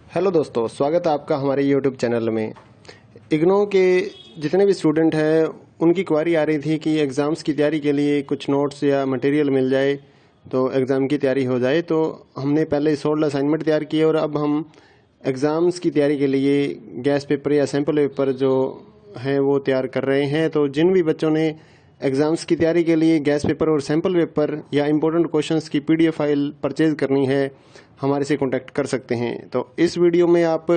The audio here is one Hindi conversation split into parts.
हेलो दोस्तों, स्वागत है आपका हमारे यूट्यूब चैनल में। इग्नो के जितने भी स्टूडेंट हैं उनकी क्वारी आ रही थी कि एग्ज़ाम्स की तैयारी के लिए कुछ नोट्स या मटेरियल मिल जाए तो एग्ज़ाम की तैयारी हो जाए। तो हमने पहले 16 असाइनमेंट तैयार किए और अब हम एग्ज़ाम्स की तैयारी के लिए गैस पेपर या सैम्पल पेपर जो हैं वो तैयार कर रहे हैं। तो जिन भी बच्चों ने एग्ज़ाम्स की तैयारी के लिए गैस पेपर और सैम्पल पेपर या इम्पोर्टेंट क्वेश्चंस की PDF फाइल परचेज़ करनी है, हमारे से कांटेक्ट कर सकते हैं। तो इस वीडियो में आप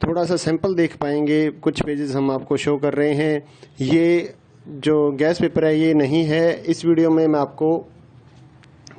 थोड़ा सा सैंपल देख पाएंगे, कुछ पेजेस हम आपको शो कर रहे हैं। ये जो गैस पेपर है ये नहीं है। इस वीडियो में मैं आपको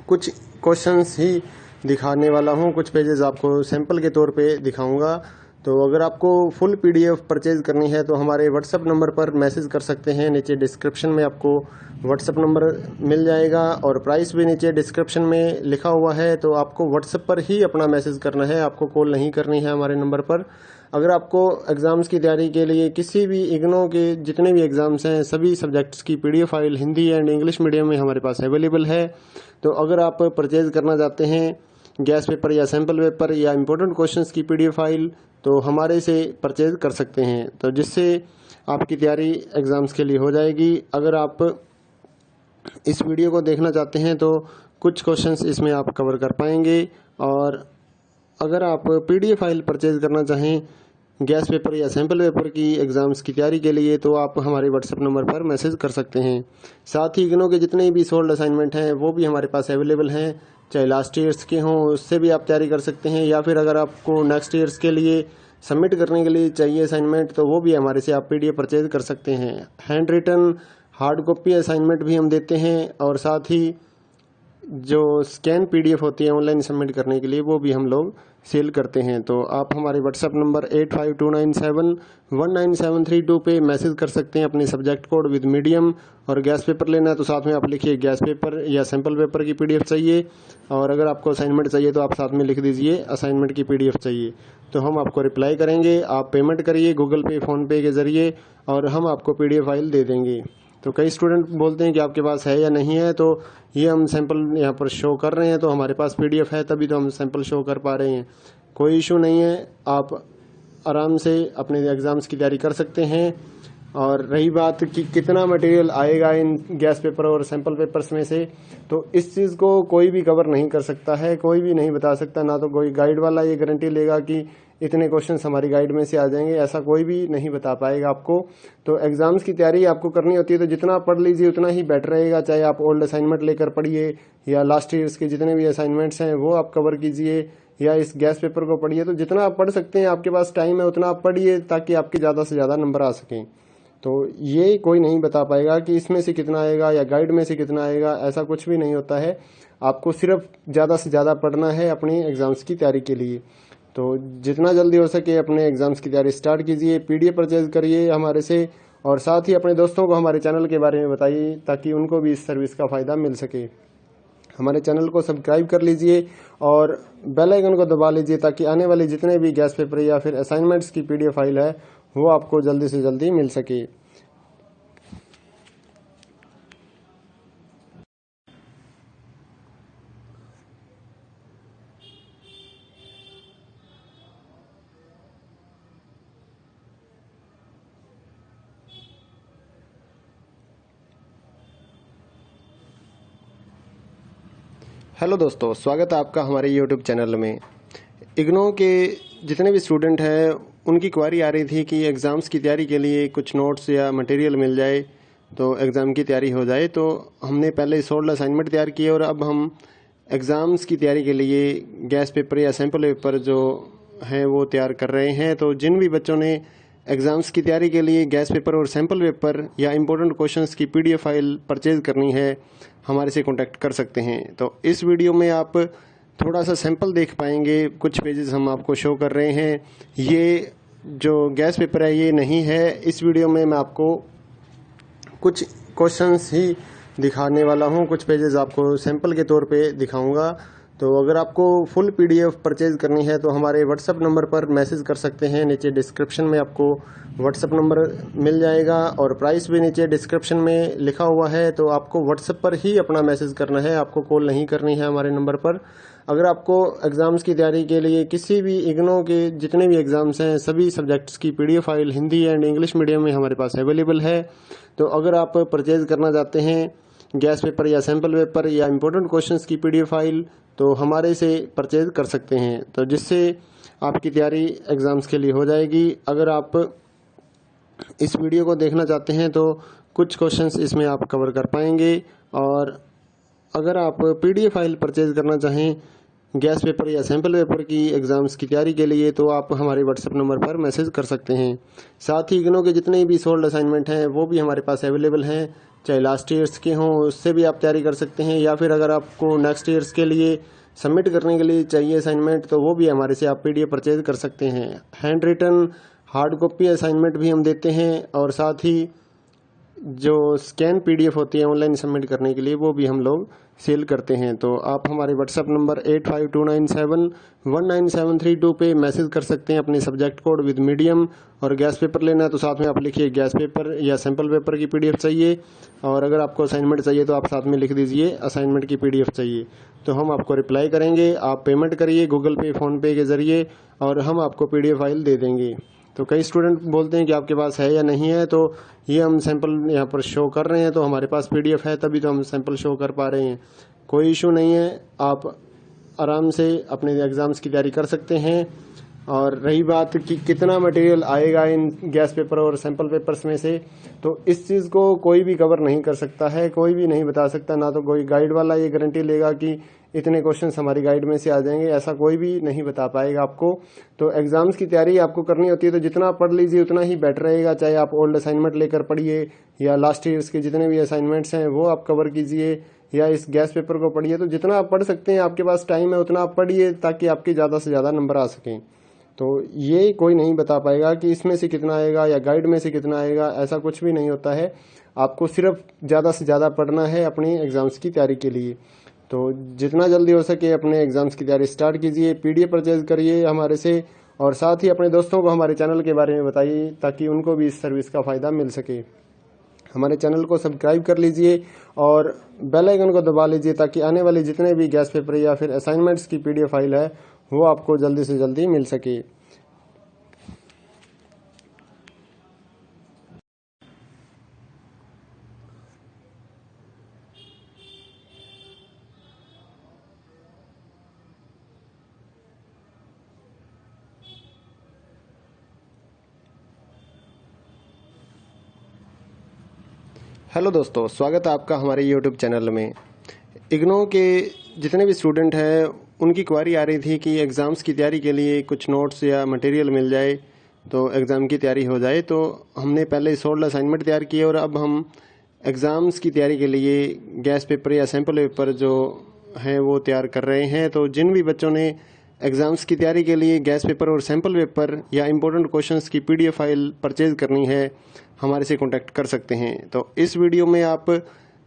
कुछ क्वेश्चंस ही दिखाने वाला हूँ, कुछ पेजेस आपको सैंपल के तौर पे दिखाऊंगा। तो अगर आपको फुल PDF परचेज करनी है तो हमारे व्हाट्सएप नंबर पर मैसेज कर सकते हैं। नीचे डिस्क्रिप्शन में आपको व्हाट्सएप नंबर मिल जाएगा और प्राइस भी नीचे डिस्क्रिप्शन में लिखा हुआ है। तो आपको व्हाट्सएप पर ही अपना मैसेज करना है, आपको कॉल नहीं करनी है हमारे नंबर पर। अगर आपको एग्ज़ाम्स की तैयारी के लिए किसी भी इग्नो के जितने भी एग्ज़ाम्स हैं सभी सब्जेक्ट्स की PDF file Hindi and English medium में हमारे पास अवेलेबल है। तो अगर आप परचेज़ करना चाहते हैं गैस पेपर या सैम्पल पेपर या इम्पोर्टेंट क्वेश्चंस की PDF फाइल तो हमारे से परचेज़ कर सकते हैं, तो जिससे आपकी तैयारी एग्ज़ाम्स के लिए हो जाएगी। अगर आप इस वीडियो को देखना चाहते हैं तो कुछ क्वेश्चंस इसमें आप कवर कर पाएंगे। और अगर आप PDF फाइल परचेज़ करना चाहें गैस पेपर या सैम्पल पेपर की एग्ज़ाम्स की तैयारी के लिए तो आप हमारे व्हाट्सएप नंबर पर मैसेज कर सकते हैं। साथ ही इग्नो के जितने भी सोल्ड असाइनमेंट हैं वो भी हमारे पास अवेलेबल हैं, चाहे लास्ट ईयर्स के हों उससे भी आप तैयारी कर सकते हैं, या फिर अगर आपको नेक्स्ट ईयर्स के लिए सबमिट करने के लिए चाहिए असाइनमेंट तो वो भी हमारे से आप PDF परचेज कर सकते हैं। Hand written hard copy assignment भी हम देते हैं और साथ ही जो स्कैन PDF होती है ऑनलाइन सबमिट करने के लिए वो भी हम लोग सेल करते हैं। तो आप हमारे व्हाट्सएप नंबर 8529719732 पे मैसेज कर सकते हैं अपने सब्जेक्ट कोड विद मीडियम। और गैस पेपर लेना है तो साथ में आप लिखिए गैस पेपर या सैम्पल पेपर की PDF चाहिए, और अगर आपको असाइनमेंट चाहिए तो आप साथ में लिख दीजिए असाइनमेंट की PDF चाहिए, तो हम आपको रिप्लाई करेंगे। आप पेमेंट करिए गूगल पे फ़ोनपे के ज़रिए और हम आपको PDF फाइल दे देंगे। तो कई स्टूडेंट बोलते हैं कि आपके पास है या नहीं है, तो ये हम सैंपल यहाँ पर शो कर रहे हैं, तो हमारे पास PDF है तभी तो हम सैंपल शो कर पा रहे हैं। कोई इशू नहीं है, आप आराम से अपने एग्ज़ाम्स की तैयारी कर सकते हैं। और रही बात कि कितना मटेरियल आएगा इन गैस पेपर और सैंपल पेपर्स में से, तो इस चीज़ को कोई भी कवर नहीं कर सकता है, कोई भी नहीं बता सकता। ना तो कोई गाइड वाला ये गारंटी लेगा कि इतने क्वेश्चंस हमारी गाइड में से आ जाएंगे, ऐसा कोई भी नहीं बता पाएगा आपको। तो एग्ज़ाम्स की तैयारी आपको करनी होती है तो जितना आप पढ़ लीजिए उतना ही बेटर रहेगा। चाहे आप ओल्ड असाइनमेंट लेकर पढ़िए या लास्ट ईयर्स के जितने भी असाइनमेंट्स हैं वो आप कवर कीजिए, या इस गैस पेपर को पढ़िए। तो जितना आप पढ़ सकते हैं, आपके पास टाइम है उतना आप पढ़िए ताकि आपके ज़्यादा से ज़्यादा नंबर आ सकें। तो ये कोई नहीं बता पाएगा कि इसमें से कितना आएगा या गाइड में से कितना आएगा, ऐसा कुछ भी नहीं होता है। आपको सिर्फ ज़्यादा से ज़्यादा पढ़ना है अपनी एग्ज़ाम्स की तैयारी के लिए। तो जितना जल्दी हो सके अपने एग्ज़ाम्स की तैयारी स्टार्ट कीजिए, PDF परचेज करिए हमारे से, और साथ ही अपने दोस्तों को हमारे चैनल के बारे में बताइए ताकि उनको भी इस सर्विस का फ़ायदा मिल सके। हमारे चैनल को सब्सक्राइब कर लीजिए और बेल आइकन को दबा लीजिए ताकि आने वाले जितने भी गैस पेपर या फिर असाइनमेंट्स की PDF फाइल है वो आपको जल्दी से जल्दी मिल सके। हेलो दोस्तों, स्वागत है आपका हमारे यूट्यूब चैनल में। इग्नो के जितने भी स्टूडेंट हैं उनकी क्वारी आ रही थी कि एग्ज़ाम्स की तैयारी के लिए कुछ नोट्स या मटेरियल मिल जाए तो एग्ज़ाम की तैयारी हो जाए। तो हमने पहले 16 असाइनमेंट तैयार किए और अब हम एग्ज़ाम्स की तैयारी के लिए गैस पेपर या सैम्पल पेपर जो हैं वो तैयार कर रहे हैं। तो जिन भी बच्चों ने एग्ज़ाम्स की तैयारी के लिए गैस पेपर और सैम्पल पेपर या इम्पोर्टेंट क्वेश्चंस की PDF फाइल परचेज़ करनी है, हमारे से कांटेक्ट कर सकते हैं। तो इस वीडियो में आप थोड़ा सा सैंपल देख पाएंगे, कुछ पेजेस हम आपको शो कर रहे हैं। ये जो गैस पेपर है ये नहीं है। इस वीडियो में मैं आपको कुछ क्वेश्चंस ही दिखाने वाला हूँ, कुछ पेजेस आपको सैंपल के तौर पे दिखाऊंगा। तो अगर आपको फुल पीडीएफ परचेज़ करनी है तो हमारे व्हाट्सएप नंबर पर मैसेज कर सकते हैं। नीचे डिस्क्रिप्शन में आपको व्हाट्सएप नंबर मिल जाएगा और प्राइस भी नीचे डिस्क्रिप्शन में लिखा हुआ है। तो आपको व्हाट्सएप पर ही अपना मैसेज करना है, आपको कॉल नहीं करनी है हमारे नंबर पर। अगर आपको एग्ज़ाम्स की तैयारी के लिए किसी भी इग्नो के जितने भी एग्ज़ाम्स हैं सभी सब्जेक्ट्स की PDF file Hindi and English medium में हमारे पास अवेलेबल है। तो अगर आप परचेज़ करना चाहते हैं गैस पेपर या सैम्पल पेपर या इम्पोर्टेंट क्वेश्चंस की पीडीएफ फाइल तो हमारे से परचेज़ कर सकते हैं, तो जिससे आपकी तैयारी एग्ज़ाम्स के लिए हो जाएगी। अगर आप इस वीडियो को देखना चाहते हैं तो कुछ क्वेश्चंस इसमें आप कवर कर पाएंगे। और अगर आप पीडीएफ फाइल परचेज़ करना चाहें गैस पेपर या सैम्पल पेपर की एग्ज़ाम्स की तैयारी के लिए तो आप हमारे व्हाट्सएप नंबर पर मैसेज कर सकते हैं। साथ ही इग्नो के जितने भी सोल्ड असाइनमेंट हैं वो भी हमारे पास अवेलेबल हैं, चाहे लास्ट ईयर्स के हों उससे भी आप तैयारी कर सकते हैं, या फिर अगर आपको नेक्स्ट ईयर्स के लिए सबमिट करने के लिए चाहिए असाइनमेंट तो वो भी हमारे से आप पीडीएफ परचेज कर सकते हैं। Hand written hard copy assignment भी हम देते हैं और साथ ही जो स्कैन पीडीएफ होती है ऑनलाइन सबमिट करने के लिए वो भी हम लोग सेल करते हैं। तो आप हमारे व्हाट्सएप नंबर 8529719732 पे मैसेज कर सकते हैं अपने सब्जेक्ट कोड विद मीडियम। और गैस पेपर लेना है तो साथ में आप लिखिए गैस पेपर या सैम्पल पेपर की पीडीएफ चाहिए, और अगर आपको असाइनमेंट चाहिए तो आप साथ में लिख दीजिए असाइनमेंट की पीडीएफ चाहिए, तो हम आपको रिप्लाई करेंगे। आप पेमेंट करिए गूगल पे फ़ोनपे के ज़रिए और हम आपको पीडीएफ फाइल दे देंगे। तो कई स्टूडेंट बोलते हैं कि आपके पास है या नहीं है, तो ये हम सैंपल यहाँ पर शो कर रहे हैं तो हमारे पास पीडीएफ है तभी तो हम सैंपल शो कर पा रहे हैं। कोई इशू नहीं है, आप आराम से अपने एग्ज़ाम्स की तैयारी कर सकते हैं। और रही बात कि कितना मटेरियल आएगा इन गैस पेपर और सैंपल पेपर्स में से, तो इस चीज़ को कोई भी कवर नहीं कर सकता है, कोई भी नहीं बता सकता। ना तो कोई गाइड वाला ये गारंटी लेगा कि इतने क्वेश्चंस हमारी गाइड में से आ जाएंगे, ऐसा कोई भी नहीं बता पाएगा आपको। तो एग्ज़ाम्स की तैयारी आपको करनी होती है तो जितना पढ़ लीजिए उतना ही बेटर रहेगा। चाहे आप ओल्ड असाइनमेंट लेकर पढ़िए या लास्ट ईयर्स के जितने भी असाइनमेंट्स हैं वो आप कवर कीजिए, या इस गैस पेपर को पढ़िए। तो जितना आप पढ़ सकते हैं, आपके पास टाइम है उतना आप पढ़िए ताकि आपके ज़्यादा से ज़्यादा नंबर आ सकें। तो ये कोई नहीं बता पाएगा कि इसमें से कितना आएगा या गाइड में से कितना आएगा, ऐसा कुछ भी नहीं होता है। आपको सिर्फ ज़्यादा से ज़्यादा पढ़ना है अपनी एग्ज़ाम्स की तैयारी के लिए। तो जितना जल्दी हो सके अपने एग्ज़ाम्स की तैयारी स्टार्ट कीजिए, पीडीएफ परचेज करिए हमारे से, और साथ ही अपने दोस्तों को हमारे चैनल के बारे में बताइए ताकि उनको भी इस सर्विस का फ़ायदा मिल सके। हमारे चैनल को सब्सक्राइब कर लीजिए और बेल आइकन को दबा लीजिए ताकि आने वाले जितने भी गैस पेपर या फिर असाइनमेंट्स की पीडीएफ फाइल है वो आपको जल्दी से जल्दी मिल सके। हेलो दोस्तों, स्वागत है आपका हमारे यूट्यूब चैनल में। इग्नो के जितने भी स्टूडेंट हैं उनकी क्वारी आ रही थी कि एग्ज़ाम्स की तैयारी के लिए कुछ नोट्स या मटेरियल मिल जाए तो एग्ज़ाम की तैयारी हो जाए। तो हमने पहले 16 असाइनमेंट तैयार किए और अब हम एग्ज़ाम्स की तैयारी के लिए गैस पेपर या सैम्पल पेपर जो हैं वो तैयार कर रहे हैं। तो जिन भी बच्चों ने एग्ज़ाम्स की तैयारी के लिए गैस पेपर और सैम्पल पेपर या इम्पोर्टेंट क्वेश्चंस की पीडीएफ फाइल परचेज़ करनी है हमारे से कांटेक्ट कर सकते हैं। तो इस वीडियो में आप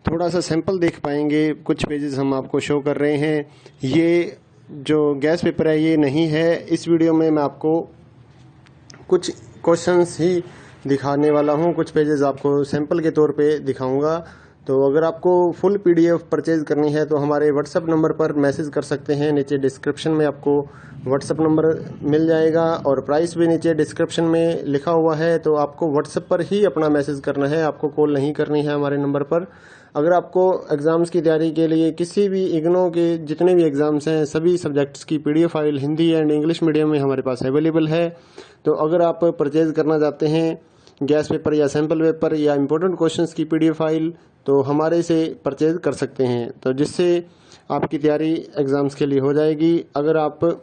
थोड़ा सा सैंपल देख पाएंगे, कुछ पेजेस हम आपको शो कर रहे हैं। ये जो गैस पेपर है ये नहीं है, इस वीडियो में मैं आपको कुछ क्वेश्चंस ही दिखाने वाला हूँ, कुछ पेजेस आपको सैंपल के तौर पे दिखाऊंगा। तो अगर आपको फुल पीडीएफ परचेज करनी है तो हमारे व्हाट्सएप नंबर पर मैसेज कर सकते हैं। नीचे डिस्क्रिप्शन में आपको व्हाट्सएप नंबर मिल जाएगा और प्राइस भी नीचे डिस्क्रिप्शन में लिखा हुआ है। तो आपको व्हाट्सएप पर ही अपना मैसेज करना है, आपको कॉल नहीं करनी है हमारे नंबर पर। अगर आपको एग्ज़ाम्स की तैयारी के लिए किसी भी इग्नो के जितने भी एग्ज़ाम्स हैं सभी सब्जेक्ट्स की PDF file Hindi and English medium में हमारे पास अवेलेबल है। तो अगर आप परचेज़ करना चाहते हैं गैस पेपर या सैम्पल पेपर या इम्पोर्टेंट क्वेश्चंस की पीडीएफ फाइल तो हमारे से परचेज कर सकते हैं, तो जिससे आपकी तैयारी एग्ज़ाम्स के लिए हो जाएगी। अगर आप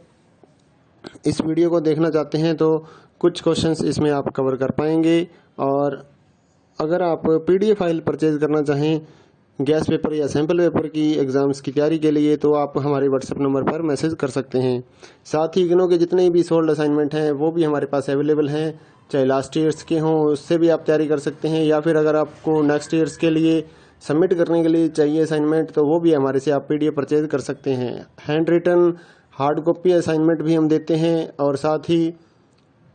इस वीडियो को देखना चाहते हैं तो कुछ क्वेश्चंस इसमें आप कवर कर पाएंगे। और अगर आप पीडीएफ फाइल परचेज करना चाहें गैस पेपर या सैम्पल पेपर की एग्ज़ाम्स की तैयारी के लिए तो आप हमारे व्हाट्सएप नंबर पर मैसेज कर सकते हैं। साथ ही इग्नो के जितने भी सोल्ड असाइनमेंट हैं वो भी हमारे पास अवेलेबल हैं, चाहे लास्ट ईयर्स के हों उससे भी आप तैयारी कर सकते हैं, या फिर अगर आपको नेक्स्ट ईयर्स के लिए सबमिट करने के लिए चाहिए असाइनमेंट, तो वो भी हमारे से आप PDF परचेज कर सकते हैं। Hand written hard copy assignment भी हम देते हैं, और साथ ही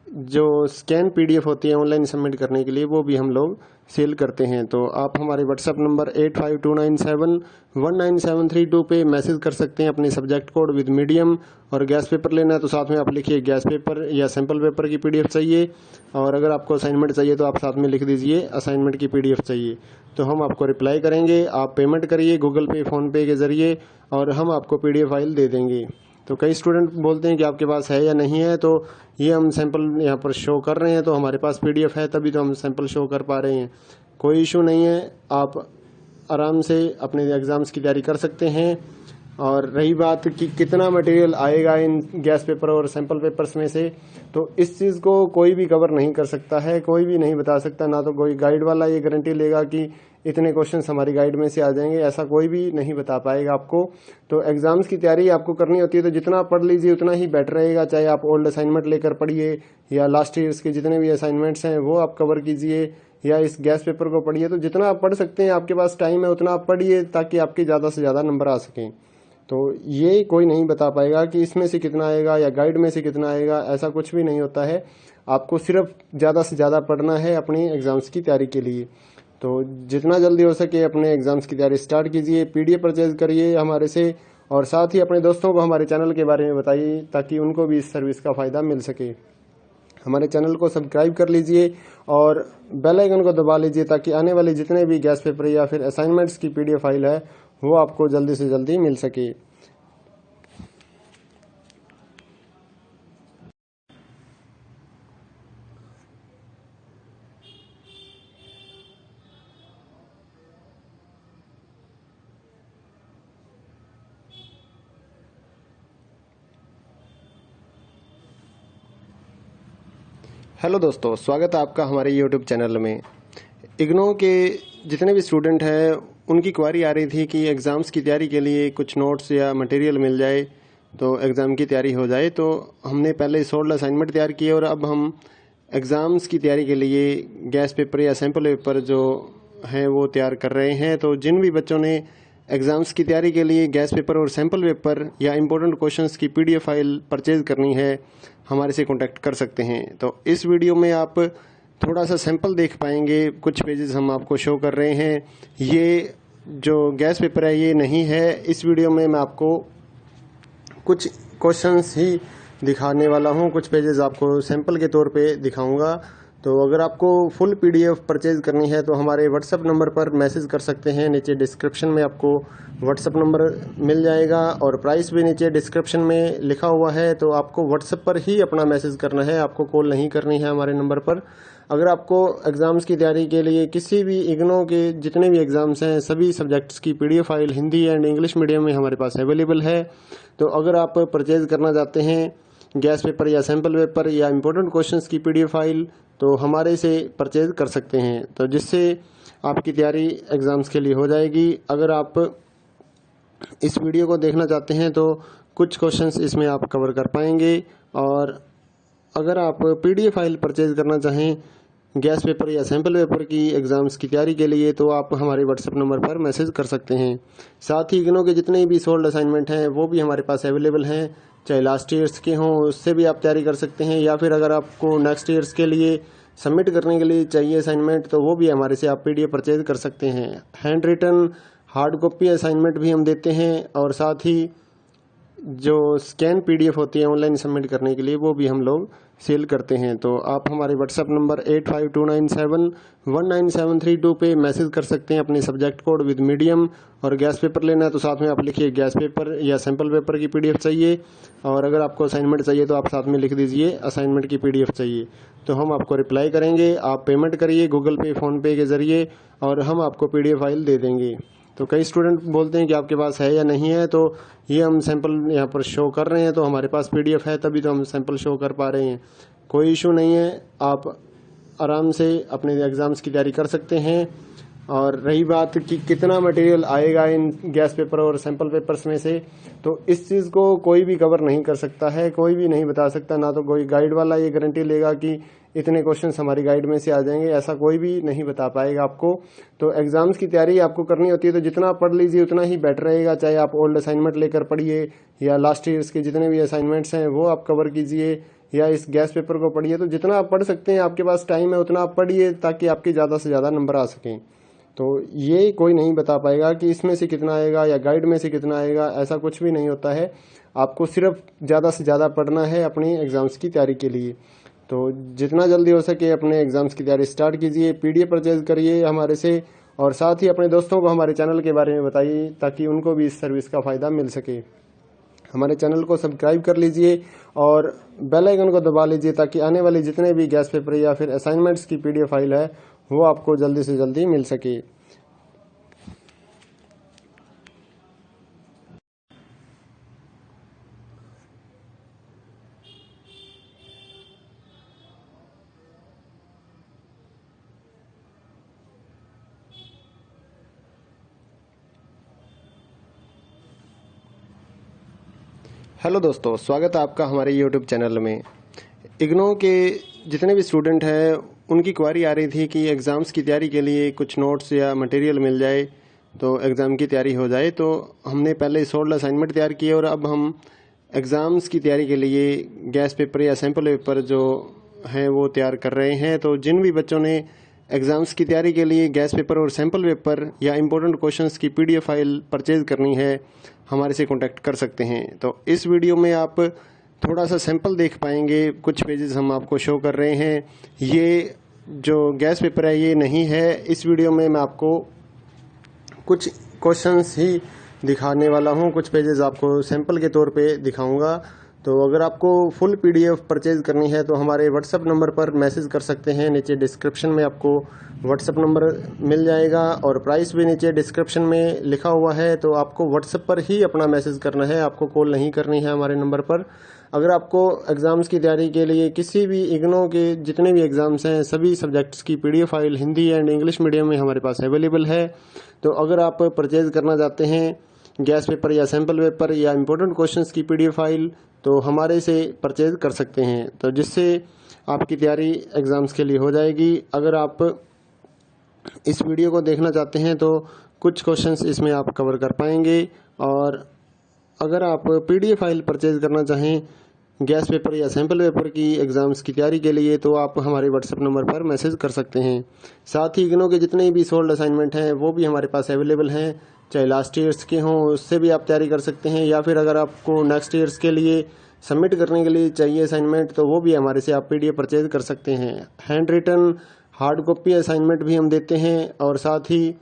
जो स्कैन PDF होती है ऑनलाइन सबमिट करने के लिए, वो भी हम लोग सेल करते हैं। तो आप हमारे व्हाट्सएप नंबर 8529719732 पे मैसेज कर सकते हैं अपने सब्जेक्ट कोड विद मीडियम, और गैस पेपर लेना है तो साथ में आप लिखिए गैस पेपर या सैम्पल पेपर की PDF चाहिए, और अगर आपको असाइनमेंट चाहिए तो आप साथ में लिख दीजिए असाइनमेंट की PDF चाहिए, तो हम आपको रिप्लाई करेंगे। आप पेमेंट करिए गूगल पे, फ़ोनपे के ज़रिए, और हम आपको PDF फाइल दे देंगे। तो कई स्टूडेंट बोलते हैं कि आपके पास है या नहीं है, तो ये हम सैंपल यहाँ पर शो कर रहे हैं, तो हमारे पास PDF है तभी तो हम सैंपल शो कर पा रहे हैं। कोई इशू नहीं है, आप आराम से अपने एग्ज़ाम्स की तैयारी कर सकते हैं। और रही बात कि कितना मटेरियल आएगा इन गैस पेपर और सैंपल पेपर्स में से, तो इस चीज़ को कोई भी कवर नहीं कर सकता है, कोई भी नहीं बता सकता, ना तो कोई गाइड वाला ये गारंटी लेगा कि इतने क्वेश्चंस हमारी गाइड में से आ जाएंगे, ऐसा कोई भी नहीं बता पाएगा आपको। तो एग्ज़ाम्स की तैयारी आपको करनी होती है तो जितना पढ़ लीजिए उतना ही बेटर रहेगा, चाहे आप ओल्ड असाइनमेंट लेकर पढ़िए या लास्ट ईयर्स के जितने भी असाइनमेंट्स हैं वो आप कवर कीजिए, या इस गैस पेपर को पढ़िए। तो जितना आप पढ़ सकते हैं, आपके पास टाइम है उतना आप पढ़िए, ताकि आपके ज़्यादा से ज़्यादा नंबर आ सकें। तो ये कोई नहीं बता पाएगा कि इसमें से कितना आएगा या गाइड में से कितना आएगा, ऐसा कुछ भी नहीं होता है। आपको सिर्फ ज़्यादा से ज़्यादा पढ़ना है अपनी एग्ज़ाम्स की तैयारी के लिए। तो जितना जल्दी हो सके अपने एग्ज़ाम्स की तैयारी स्टार्ट कीजिए, PDF परचेज करिए हमारे से, और साथ ही अपने दोस्तों को हमारे चैनल के बारे में बताइए ताकि उनको भी इस सर्विस का फ़ायदा मिल सके। हमारे चैनल को सब्सक्राइब कर लीजिए और बेल आइकन को दबा लीजिए, ताकि आने वाले जितने भी गैस पेपर या फिर असाइनमेंट्स की PDF फाइल है वो आपको जल्दी से जल्दी मिल सके। हेलो दोस्तों, स्वागत है आपका हमारे YouTube चैनल में। इग्नो के जितने भी स्टूडेंट हैं उनकी क्वारी आ रही थी कि एग्ज़ाम्स की तैयारी के लिए कुछ नोट्स या मटेरियल मिल जाए तो एग्ज़ाम की तैयारी हो जाए। तो हमने पहले 16 असाइनमेंट तैयार किए और अब हम एग्ज़ाम्स की तैयारी के लिए गैस पेपर या सैम्पल पेपर जो हैं वो तैयार कर रहे हैं। तो जिन भी बच्चों ने एग्ज़ाम्स की तैयारी के लिए गैस पेपर और सैम्पल पेपर या इम्पोर्टेंट क्वेश्चंस की PDF फाइल परचेज़ करनी है, हमारे से कांटेक्ट कर सकते हैं। तो इस वीडियो में आप थोड़ा सा सैंपल देख पाएंगे, कुछ पेजेस हम आपको शो कर रहे हैं। ये जो गैस पेपर है ये नहीं है, इस वीडियो में मैं आपको कुछ क्वेश्चंस ही दिखाने वाला हूँ, कुछ पेजेस आपको सैंपल के तौर पे दिखाऊंगा। तो अगर आपको फुल PDF परचेज करनी है तो हमारे व्हाट्सएप नंबर पर मैसेज कर सकते हैं, नीचे डिस्क्रिप्शन में आपको व्हाट्सएप नंबर मिल जाएगा और प्राइस भी नीचे डिस्क्रिप्शन में लिखा हुआ है। तो आपको व्हाट्सएप पर ही अपना मैसेज करना है, आपको कॉल नहीं करनी है हमारे नंबर पर। अगर आपको एग्ज़ाम्स की तैयारी के लिए किसी भी इग्नो के जितने भी एग्ज़ाम्स हैं सभी सब्जेक्ट्स की PDF file Hindi and English medium में हमारे पास अवेलेबल है। तो अगर आप परचेज़ करना चाहते हैं गैस पेपर या सैम्पल पेपर या इम्पोर्टेंट क्वेश्चंस की PDF फाइल, तो हमारे से परचेज़ कर सकते हैं, तो जिससे आपकी तैयारी एग्ज़ाम्स के लिए हो जाएगी। अगर आप इस वीडियो को देखना चाहते हैं तो कुछ क्वेश्चंस इसमें आप कवर कर पाएंगे, और अगर आप PDF फाइल परचेज़ करना चाहें गैस पेपर या सैम्पल पेपर की एग्ज़ाम्स की तैयारी के लिए तो आप हमारे व्हाट्सएप नंबर पर मैसेज कर सकते हैं। साथ ही इग्नो के जितने भी सोल्ड असाइनमेंट हैं वो भी हमारे पास अवेलेबल हैं, चाहे लास्ट ईयर्स के हों उससे भी आप तैयारी कर सकते हैं, या फिर अगर आपको नेक्स्ट ईयर्स के लिए सबमिट करने के लिए चाहिए असाइनमेंट तो वो भी हमारे से आप PDF परचेज कर सकते हैं। Hand written hard copy assignment भी हम देते हैं, और साथ ही जो स्कैन PDF होती है ऑनलाइन सबमिट करने के लिए वो भी हम लोग सेल करते हैं। तो आप हमारे व्हाट्सएप नंबर 8529719732 पे मैसेज कर सकते हैं अपने सब्जेक्ट कोड विद मीडियम, और गैस पेपर लेना है तो साथ में आप लिखिए गैस पेपर या सैम्पल पेपर की PDF चाहिए, और अगर आपको असाइनमेंट चाहिए तो आप साथ में लिख दीजिए असाइनमेंट की PDF चाहिए, तो हम आपको रिप्लाई करेंगे। आप पेमेंट करिए गूगल पे, फ़ोनपे के ज़रिए, और हम आपको PDF फाइल दे देंगे। तो कई स्टूडेंट बोलते हैं कि आपके पास है या नहीं है, तो ये हम सैंपल यहाँ पर शो कर रहे हैं, तो हमारे पास PDF है तभी तो हम सैंपल शो कर पा रहे हैं। कोई इशू नहीं है, आप आराम से अपने एग्ज़ाम्स की तैयारी कर सकते हैं। और रही बात कि कितना मटेरियल आएगा इन गैस पेपर और सैंपल पेपर्स में से, तो इस चीज़ को कोई भी कवर नहीं कर सकता है, कोई भी नहीं बता सकता, ना तो कोई गाइड वाला ये गारंटी लेगा कि इतने क्वेश्चंस हमारी गाइड में से आ जाएंगे, ऐसा कोई भी नहीं बता पाएगा आपको। तो एग्जाम्स की तैयारी आपको करनी होती है तो जितना आप पढ़ लीजिए उतना ही बेटर रहेगा। चाहे आप ओल्ड असाइनमेंट लेकर पढ़िए या लास्ट ईयर्स के जितने भी असाइनमेंट्स हैं वो आप कवर कीजिए या इस गैस पेपर को पढ़िए। तो जितना आप पढ़ सकते हैं, आपके पास टाइम है उतना आप पढ़िए ताकि आपके ज़्यादा से ज़्यादा नंबर आ सकें। तो ये कोई नहीं बता पाएगा कि इसमें से कितना आएगा या गाइड में से कितना आएगा, ऐसा कुछ भी नहीं होता है। आपको सिर्फ ज़्यादा से ज़्यादा पढ़ना है अपनी एग्ज़ाम्स की तैयारी के लिए। तो जितना जल्दी हो सके अपने एग्ज़ाम्स की तैयारी स्टार्ट कीजिए, पीडीएफ परचेज करिए हमारे से, और साथ ही अपने दोस्तों को हमारे चैनल के बारे में बताइए ताकि उनको भी इस सर्विस का फ़ायदा मिल सके। हमारे चैनल को सब्सक्राइब कर लीजिए और बेल आइकन को दबा लीजिए ताकि आने वाले जितने भी गैस पेपर या फिर असाइनमेंट्स की पीडीएफ फाइल है वो आपको जल्दी से जल्दी मिल सके। हेलो दोस्तों, स्वागत है आपका हमारे यूट्यूब चैनल में। इग्नो के जितने भी स्टूडेंट हैं उनकी क्वारी आ रही थी कि एग्ज़ाम्स की तैयारी के लिए कुछ नोट्स या मटेरियल मिल जाए तो एग्ज़ाम की तैयारी हो जाए। तो हमने पहले 16 असाइनमेंट तैयार किए और अब हम एग्ज़ाम्स की तैयारी के लिए गैस पेपर या सैम्पल पेपर जो हैं वो तैयार कर रहे हैं। तो जिन भी बच्चों ने एग्ज़ाम्स की तैयारी के लिए गैस पेपर और सैम्पल पेपर या इम्पोर्टेंट क्वेश्चंस की पीडीएफ फाइल परचेज़ करनी है, हमारे से कांटेक्ट कर सकते हैं। तो इस वीडियो में आप थोड़ा सा सैंपल देख पाएंगे, कुछ पेजेस हम आपको शो कर रहे हैं। ये जो गैस पेपर है ये नहीं है। इस वीडियो में मैं आपको कुछ क्वेश्चंस ही दिखाने वाला हूँ, कुछ पेजेस आपको सैंपल के तौर पे दिखाऊंगा। तो अगर आपको फुल पीडीएफ परचेज करनी है तो हमारे व्हाट्सएप नंबर पर मैसेज कर सकते हैं। नीचे डिस्क्रिप्शन में आपको व्हाट्सएप नंबर मिल जाएगा और प्राइस भी नीचे डिस्क्रिप्शन में लिखा हुआ है। तो आपको व्हाट्सएप पर ही अपना मैसेज करना है, आपको कॉल नहीं करनी है हमारे नंबर पर। अगर आपको एग्ज़ाम्स की तैयारी के लिए किसी भी इग्नो के जितने भी एग्ज़ाम्स हैं सभी सब्जेक्ट्स की PDF file Hindi and English medium में हमारे पास अवेलेबल है। तो अगर आप परचेज करना चाहते हैं गैस पेपर या सैम्पल पेपर या इम्पोर्टेंट क्वेश्चंस की पीडीएफ फाइल तो हमारे से परचेज कर सकते हैं, तो जिससे आपकी तैयारी एग्ज़ाम्स के लिए हो जाएगी। अगर आप इस वीडियो को देखना चाहते हैं तो कुछ क्वेश्चंस इसमें आप कवर कर पाएंगे। और अगर आप पीडीएफ फाइल परचेज करना चाहें गैस पेपर या सैम्पल पेपर की एग्ज़ाम्स की तैयारी के लिए तो आप हमारे व्हाट्सएप नंबर पर मैसेज कर सकते हैं। साथ ही इग्नो के जितने भी सोल्ड असाइनमेंट हैं वो भी हमारे पास अवेलेबल हैं, चाहे लास्ट ईयर्स के हों उससे भी आप तैयारी कर सकते हैं, या फिर अगर आपको नेक्स्ट ईयर्स के लिए सबमिट करने के लिए चाहिए असाइनमेंट तो वो भी हमारे से आप पीडीएफ परचेज कर सकते हैं। Hand written hard copy assignment भी हम देते हैं और साथ ही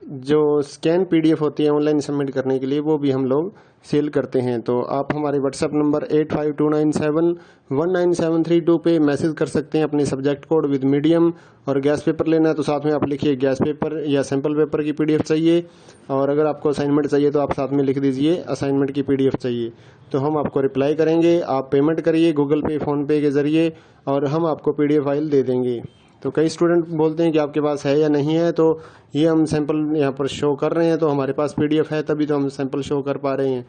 जो स्कैन पीडीएफ होती है ऑनलाइन सबमिट करने के लिए वो भी हम लोग सेल करते हैं। तो आप हमारे व्हाट्सएप नंबर 8529719732 पे मैसेज कर सकते हैं अपने सब्जेक्ट कोड विद मीडियम। और गैस पेपर लेना है तो साथ में आप लिखिए गैस पेपर या सैम्पल पेपर की पीडीएफ चाहिए, और अगर आपको असाइनमेंट चाहिए तो आप साथ में लिख दीजिए असाइनमेंट की पीडीएफ चाहिए। तो हम आपको रिप्लाई करेंगे, आप पेमेंट करिए गूगल पे फ़ोनपे के ज़रिए और हम आपको पीडीएफ फाइल दे देंगे। तो कई स्टूडेंट बोलते हैं कि आपके पास है या नहीं है, तो ये हम सैंपल यहाँ पर शो कर रहे हैं तो हमारे पास पीडीएफ है तभी तो हम सैंपल शो कर पा रहे हैं।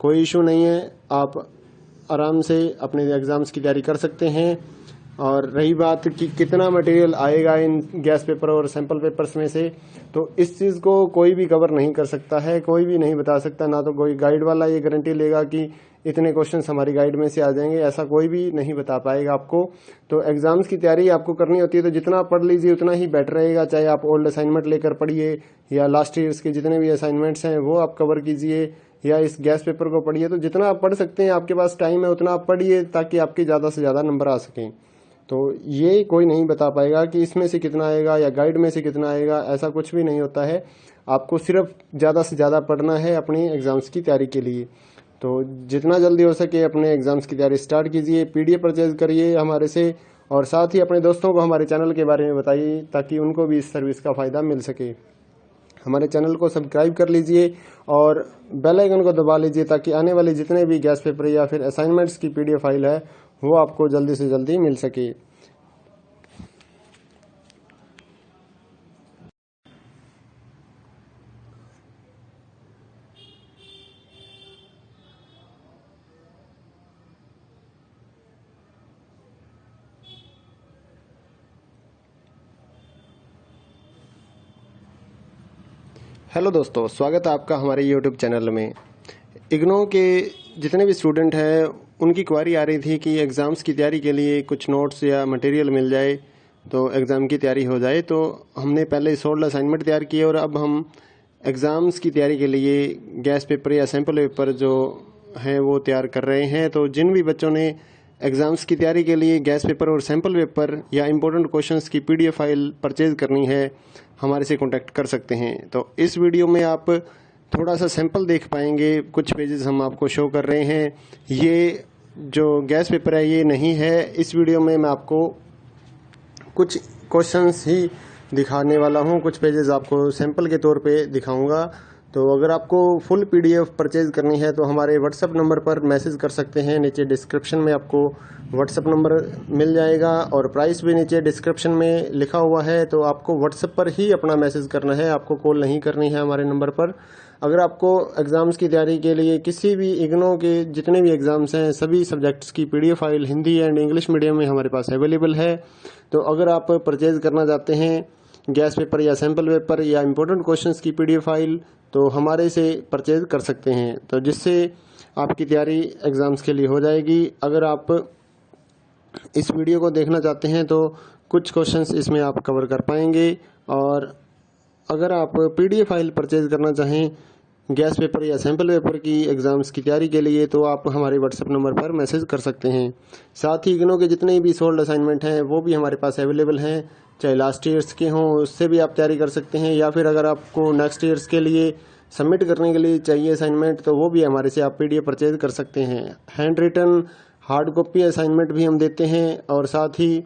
कोई इशू नहीं है, आप आराम से अपने एग्ज़ाम्स की तैयारी कर सकते हैं। और रही बात कि कितना मटेरियल आएगा इन गैस पेपर और सैंपल पेपर्स में से, तो इस चीज़ को कोई भी कवर नहीं कर सकता है, कोई भी नहीं बता सकता। ना तो कोई गाइड वाला ये गारंटी लेगा कि इतने क्वेश्चंस हमारी गाइड में से आ जाएंगे, ऐसा कोई भी नहीं बता पाएगा आपको। तो एग्ज़ाम्स की तैयारी आपको करनी होती है तो जितना आप पढ़ लीजिए उतना ही बेटर रहेगा। चाहे आप ओल्ड असाइनमेंट लेकर पढ़िए या लास्ट ईयर्स के जितने भी असाइनमेंट्स हैं वो आप कवर कीजिए या इस गैस पेपर को पढ़िए। तो जितना आप पढ़ सकते हैं, आपके पास टाइम है उतना आप पढ़िए ताकि आपके ज़्यादा से ज़्यादा नंबर आ सकें। तो ये कोई नहीं बता पाएगा कि इसमें से कितना आएगा या गाइड में से कितना आएगा, ऐसा कुछ भी नहीं होता है। आपको सिर्फ ज़्यादा से ज़्यादा पढ़ना है अपनी एग्ज़ाम्स की तैयारी के लिए। तो जितना जल्दी हो सके अपने एग्ज़ाम्स की तैयारी स्टार्ट कीजिए, पीडीएफ परचेज करिए हमारे से, और साथ ही अपने दोस्तों को हमारे चैनल के बारे में बताइए ताकि उनको भी इस सर्विस का फ़ायदा मिल सके। हमारे चैनल को सब्सक्राइब कर लीजिए और बेल आइकन को दबा लीजिए ताकि आने वाले जितने भी गैस पेपर या फिर असाइनमेंट्स की पीडीएफ फाइल है वो आपको जल्दी से जल्दी मिल सके। हेलो दोस्तों, स्वागत है आपका हमारे यूट्यूब चैनल में। इग्नो के जितने भी स्टूडेंट हैं उनकी क्वारी आ रही थी कि एग्ज़ाम्स की तैयारी के लिए कुछ नोट्स या मटेरियल मिल जाए तो एग्ज़ाम की तैयारी हो जाए। तो हमने पहले 16 असाइनमेंट तैयार किए और अब हम एग्ज़ाम्स की तैयारी के लिए गैस पेपर या सैम्पल पेपर जो हैं वो तैयार कर रहे हैं। तो जिन भी बच्चों ने एग्ज़ाम्स की तैयारी के लिए गैस पेपर और सैम्पल पेपर या इम्पोर्टेंट क्वेश्चंस की PDF फाइल परचेज़ करनी है, हमारे से कांटेक्ट कर सकते हैं। तो इस वीडियो में आप थोड़ा सा सैंपल देख पाएंगे, कुछ पेजेस हम आपको शो कर रहे हैं। ये जो गैस पेपर है ये नहीं है। इस वीडियो में मैं आपको कुछ क्वेश्चंस ही दिखाने वाला हूँ, कुछ पेजेस आपको सैंपल के तौर पे दिखाऊंगा। तो अगर आपको फुल PDF परचेज़ करनी है तो हमारे व्हाट्सएप नंबर पर मैसेज कर सकते हैं। नीचे डिस्क्रिप्शन में आपको व्हाट्सएप नंबर मिल जाएगा और प्राइस भी नीचे डिस्क्रिप्शन में लिखा हुआ है। तो आपको व्हाट्सएप पर ही अपना मैसेज करना है, आपको कॉल नहीं करनी है हमारे नंबर पर। अगर आपको एग्ज़ाम्स की तैयारी के लिए किसी भी इग्नो के जितने भी एग्ज़ाम्स हैं सभी सब्जेक्ट्स की PDF file Hindi and English medium में हमारे पास अवेलेबल है। तो अगर आप परचेज़ करना चाहते हैं गैस पेपर या सैम्पल पेपर या इम्पोर्टेंट क्वेश्चंस की PDF फाइल तो हमारे से परचेज़ कर सकते हैं, तो जिससे आपकी तैयारी एग्ज़ाम्स के लिए हो जाएगी। अगर आप इस वीडियो को देखना चाहते हैं तो कुछ क्वेश्चंस इसमें आप कवर कर पाएंगे। और अगर आप PDF फाइल परचेज़ करना चाहें गैस पेपर या सैम्पल पेपर की एग्ज़ाम्स की तैयारी के लिए तो आप हमारे व्हाट्सएप नंबर पर मैसेज कर सकते हैं। साथ ही इग्नो के जितने भी सोल्ड असाइनमेंट हैं वो भी हमारे पास अवेलेबल हैं, चाहे लास्ट ईयर्स के हों उससे भी आप तैयारी कर सकते हैं, या फिर अगर आपको नेक्स्ट ईयर्स के लिए सबमिट करने के लिए चाहिए असाइनमेंट तो वो भी हमारे से आप PDF परचेज़ कर सकते हैं। Hand written hard copy assignment भी हम देते हैं और साथ ही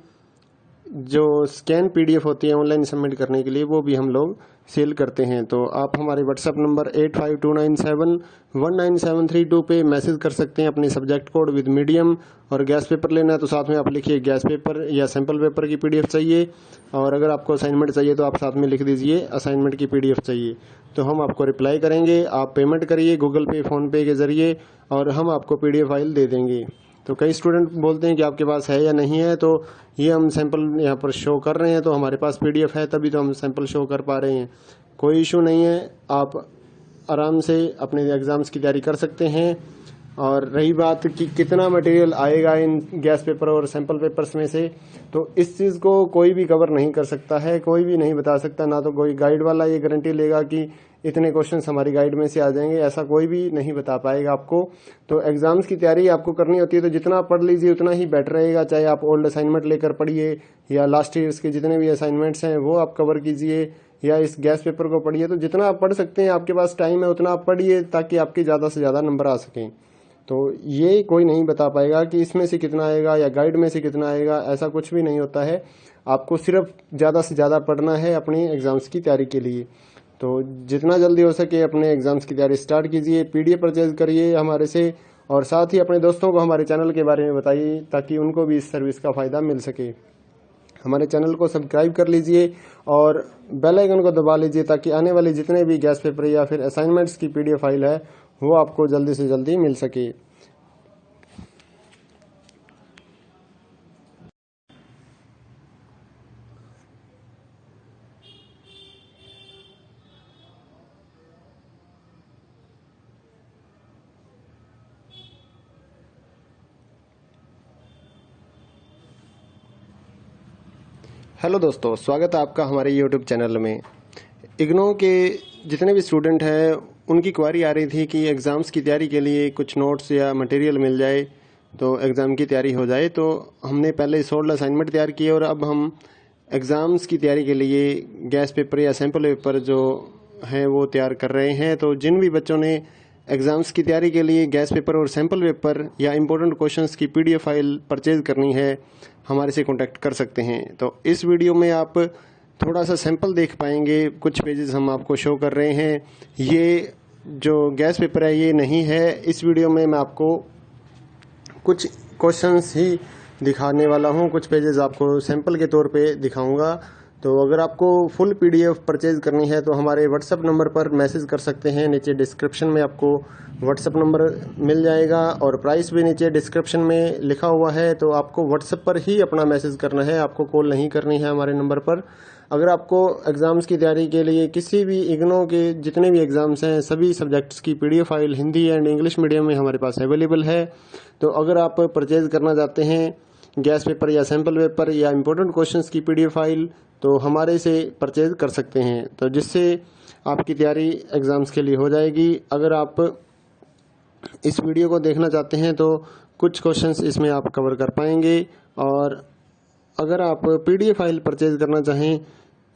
जो स्कैन PDF होती है ऑनलाइन सबमिट करने के लिए वो भी हम लोग सेल करते हैं। तो आप हमारे व्हाट्सएप नंबर 8529719732 पे मैसेज कर सकते हैं अपने सब्जेक्ट कोड विद मीडियम। और गैस पेपर लेना है तो साथ में आप लिखिए गैस पेपर या सैम्पल पेपर की PDF चाहिए, और अगर आपको असाइनमेंट चाहिए तो आप साथ में लिख दीजिए असाइनमेंट की PDF चाहिए, तो हम आपको रिप्लाई करेंगे। आप पेमेंट करिए गूगल पे फ़ोनपे के ज़रिए और हम आपको PDF फाइल दे देंगे। तो कई स्टूडेंट बोलते हैं कि आपके पास है या नहीं है, तो ये हम सैंपल यहाँ पर शो कर रहे हैं, तो हमारे पास PDF है तभी तो हम सैंपल शो कर पा रहे हैं। कोई इशू नहीं है, आप आराम से अपने एग्ज़ाम्स की तैयारी कर सकते हैं। और रही बात कि कितना मटेरियल आएगा इन गैस पेपर और सैंपल पेपर्स में से, तो इस चीज़ को कोई भी कवर नहीं कर सकता है, कोई भी नहीं बता सकता। ना तो कोई गाइड वाला ये गारंटी लेगा कि इतने क्वेश्चंस हमारी गाइड में से आ जाएंगे, ऐसा कोई भी नहीं बता पाएगा आपको। तो एग्ज़ाम्स की तैयारी आपको करनी होती है तो जितना आप पढ़ लीजिए उतना ही बेटर रहेगा। चाहे आप ओल्ड असाइनमेंट लेकर पढ़िए या लास्ट ईयर्स के जितने भी असाइनमेंट्स हैं वो आप कवर कीजिए, या इस गैस पेपर को पढ़िए। तो जितना आप पढ़ सकते हैं, आपके पास टाइम है उतना आप पढ़िए ताकि आपके ज़्यादा से ज़्यादा नंबर आ सकें। तो ये कोई नहीं बता पाएगा कि इसमें से कितना आएगा या गाइड में से कितना आएगा, ऐसा कुछ भी नहीं होता है। आपको सिर्फ ज़्यादा से ज़्यादा पढ़ना है अपनी एग्ज़ाम्स की तैयारी के लिए। तो जितना जल्दी हो सके अपने एग्ज़ाम्स की तैयारी स्टार्ट कीजिए, PDF परचेज़ करिए हमारे से, और साथ ही अपने दोस्तों को हमारे चैनल के बारे में बताइए ताकि उनको भी इस सर्विस का फ़ायदा मिल सके। हमारे चैनल को सब्सक्राइब कर लीजिए और बेल आइकन को दबा लीजिए ताकि आने वाले जितने भी गैस पेपर या फिर असाइनमेंट्स की PDF फाइल है वो आपको जल्दी से जल्दी मिल सके। हेलो दोस्तों, स्वागत है आपका हमारे यूट्यूब चैनल में। इग्नो के जितने भी स्टूडेंट हैं उनकी क्वारी आ रही थी कि एग्ज़ाम्स की तैयारी के लिए कुछ नोट्स या मटेरियल मिल जाए तो एग्ज़ाम की तैयारी हो जाए। तो हमने पहले 16 असाइनमेंट तैयार किए और अब हम एग्ज़ाम्स की तैयारी के लिए गैस पेपर या सैम्पल पेपर जो हैं वो तैयार कर रहे हैं। तो जिन भी बच्चों ने एग्ज़ाम्स की तैयारी के लिए गैस पेपर और सैम्पल पेपर या इम्पोर्टेंट क्वेश्चंस की PDF फाइल परचेज़ करनी है, हमारे से कांटेक्ट कर सकते हैं। तो इस वीडियो में आप थोड़ा सा सैंपल देख पाएंगे, कुछ पेजेस हम आपको शो कर रहे हैं। ये जो गैस पेपर है ये नहीं है। इस वीडियो में मैं आपको कुछ क्वेश्चंस ही दिखाने वाला हूँ, कुछ पेजेस आपको सैंपल के तौर पे दिखाऊंगा। तो अगर आपको फुल PDF परचेज़ करनी है तो हमारे व्हाट्सएप नंबर पर मैसेज कर सकते हैं। नीचे डिस्क्रिप्शन में आपको व्हाट्सएप नंबर मिल जाएगा और प्राइस भी नीचे डिस्क्रिप्शन में लिखा हुआ है। तो आपको व्हाट्सएप पर ही अपना मैसेज करना है, आपको कॉल नहीं करनी है हमारे नंबर पर। अगर आपको एग्ज़ाम्स की तैयारी के लिए किसी भी इग्नो के जितने भी एग्ज़ाम्स हैं सभी सब्जेक्ट्स की PDF file Hindi and English medium में हमारे पास अवेलेबल है। तो अगर आप परचेज़ करना चाहते हैं गैस पेपर या सैम्पल पेपर या इम्पोर्टेंट क्वेश्चंस की PDF फाइल तो हमारे से परचेज़ कर सकते हैं, तो जिससे आपकी तैयारी एग्ज़ाम्स के लिए हो जाएगी। अगर आप इस वीडियो को देखना चाहते हैं तो कुछ क्वेश्चंस इसमें आप कवर कर पाएंगे। और अगर आप PDF फाइल परचेज़ करना चाहें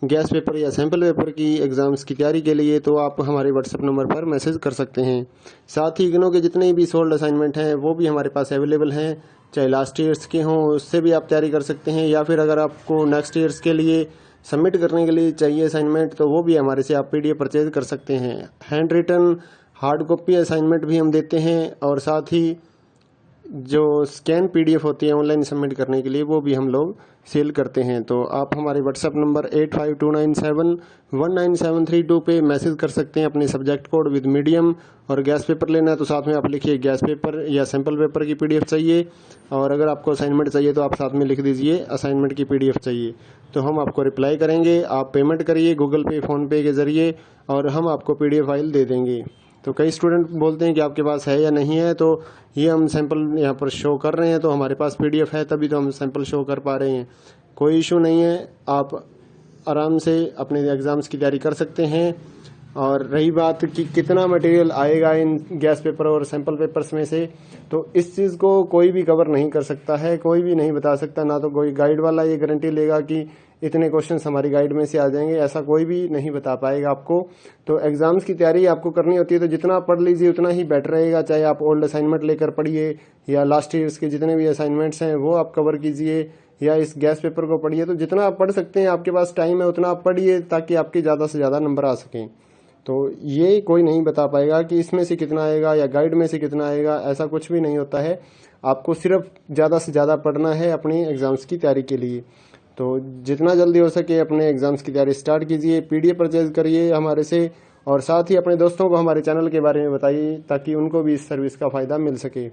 गैस पेपर या सैम्पल पेपर की एग्ज़ाम्स की तैयारी के लिए तो आप हमारे व्हाट्सएप नंबर पर मैसेज कर सकते हैं। साथ ही इग्नो के जितने भी सोल्ड असाइनमेंट हैं वो भी हमारे पास अवेलेबल हैं, चाहे लास्ट ईयर्स के हों उससे भी आप तैयारी कर सकते हैं, या फिर अगर आपको नेक्स्ट ईयर्स के लिए सबमिट करने के लिए चाहिए असाइनमेंट तो वो भी हमारे से आप PDF परचेज़ कर सकते हैं। Hand written hard copy assignment भी हम देते हैं, और साथ ही जो स्कैन PDF होती है ऑनलाइन सबमिट करने के लिए वो भी हम लोग सेल करते हैं। तो आप हमारे व्हाट्सएप नंबर 8529719732 पे मैसेज कर सकते हैं अपने सब्जेक्ट कोड विद मीडियम, और गैस पेपर लेना है तो साथ में आप लिखिए गैस पेपर या सैम्पल पेपर की PDF चाहिए, और अगर आपको असाइनमेंट चाहिए तो आप साथ में लिख दीजिए असाइनमेंट की PDF चाहिए, तो हम आपको रिप्लाई करेंगे। आप पेमेंट करिए गूगल पे फ़ोनपे के ज़रिए और हम आपको PDF फाइल दे देंगे। तो कई स्टूडेंट बोलते हैं कि आपके पास है या नहीं है, तो ये हम सैंपल यहाँ पर शो कर रहे हैं तो हमारे पास PDF है तभी तो हम सैंपल शो कर पा रहे हैं। कोई इशू नहीं है, आप आराम से अपने एग्ज़ाम्स की तैयारी कर सकते हैं। और रही बात कि कितना मटेरियल आएगा इन गैस पेपर और सैंपल पेपर्स में से, तो इस चीज़ को कोई भी कवर नहीं कर सकता है, कोई भी नहीं बता सकता, ना तो कोई गाइड वाला ये गारंटी लेगा कि इतने क्वेश्चंस हमारी गाइड में से आ जाएंगे, ऐसा कोई भी नहीं बता पाएगा आपको। तो एग्ज़ाम्स की तैयारी आपको करनी होती है तो जितना पढ़ लीजिए उतना ही बेटर रहेगा, चाहे आप ओल्ड असाइनमेंट लेकर पढ़िए या लास्ट ईयर्स के जितने भी असाइनमेंट्स हैं वो आप कवर कीजिए, या इस गैस पेपर को पढ़िए। तो जितना आप पढ़ सकते हैं, आपके पास टाइम है उतना आप पढ़िए ताकि आपके ज़्यादा से ज़्यादा नंबर आ सकें। तो ये कोई नहीं बता पाएगा कि इसमें से कितना आएगा या गाइड में से कितना आएगा, ऐसा कुछ भी नहीं होता है। आपको सिर्फ ज़्यादा से ज़्यादा पढ़ना है अपनी एग्ज़ाम्स की तैयारी के लिए। तो जितना जल्दी हो सके अपने एग्ज़ाम्स की तैयारी स्टार्ट कीजिए, PDF परचेज़ करिए हमारे से, और साथ ही अपने दोस्तों को हमारे चैनल के बारे में बताइए ताकि उनको भी इस सर्विस का फ़ायदा मिल सके।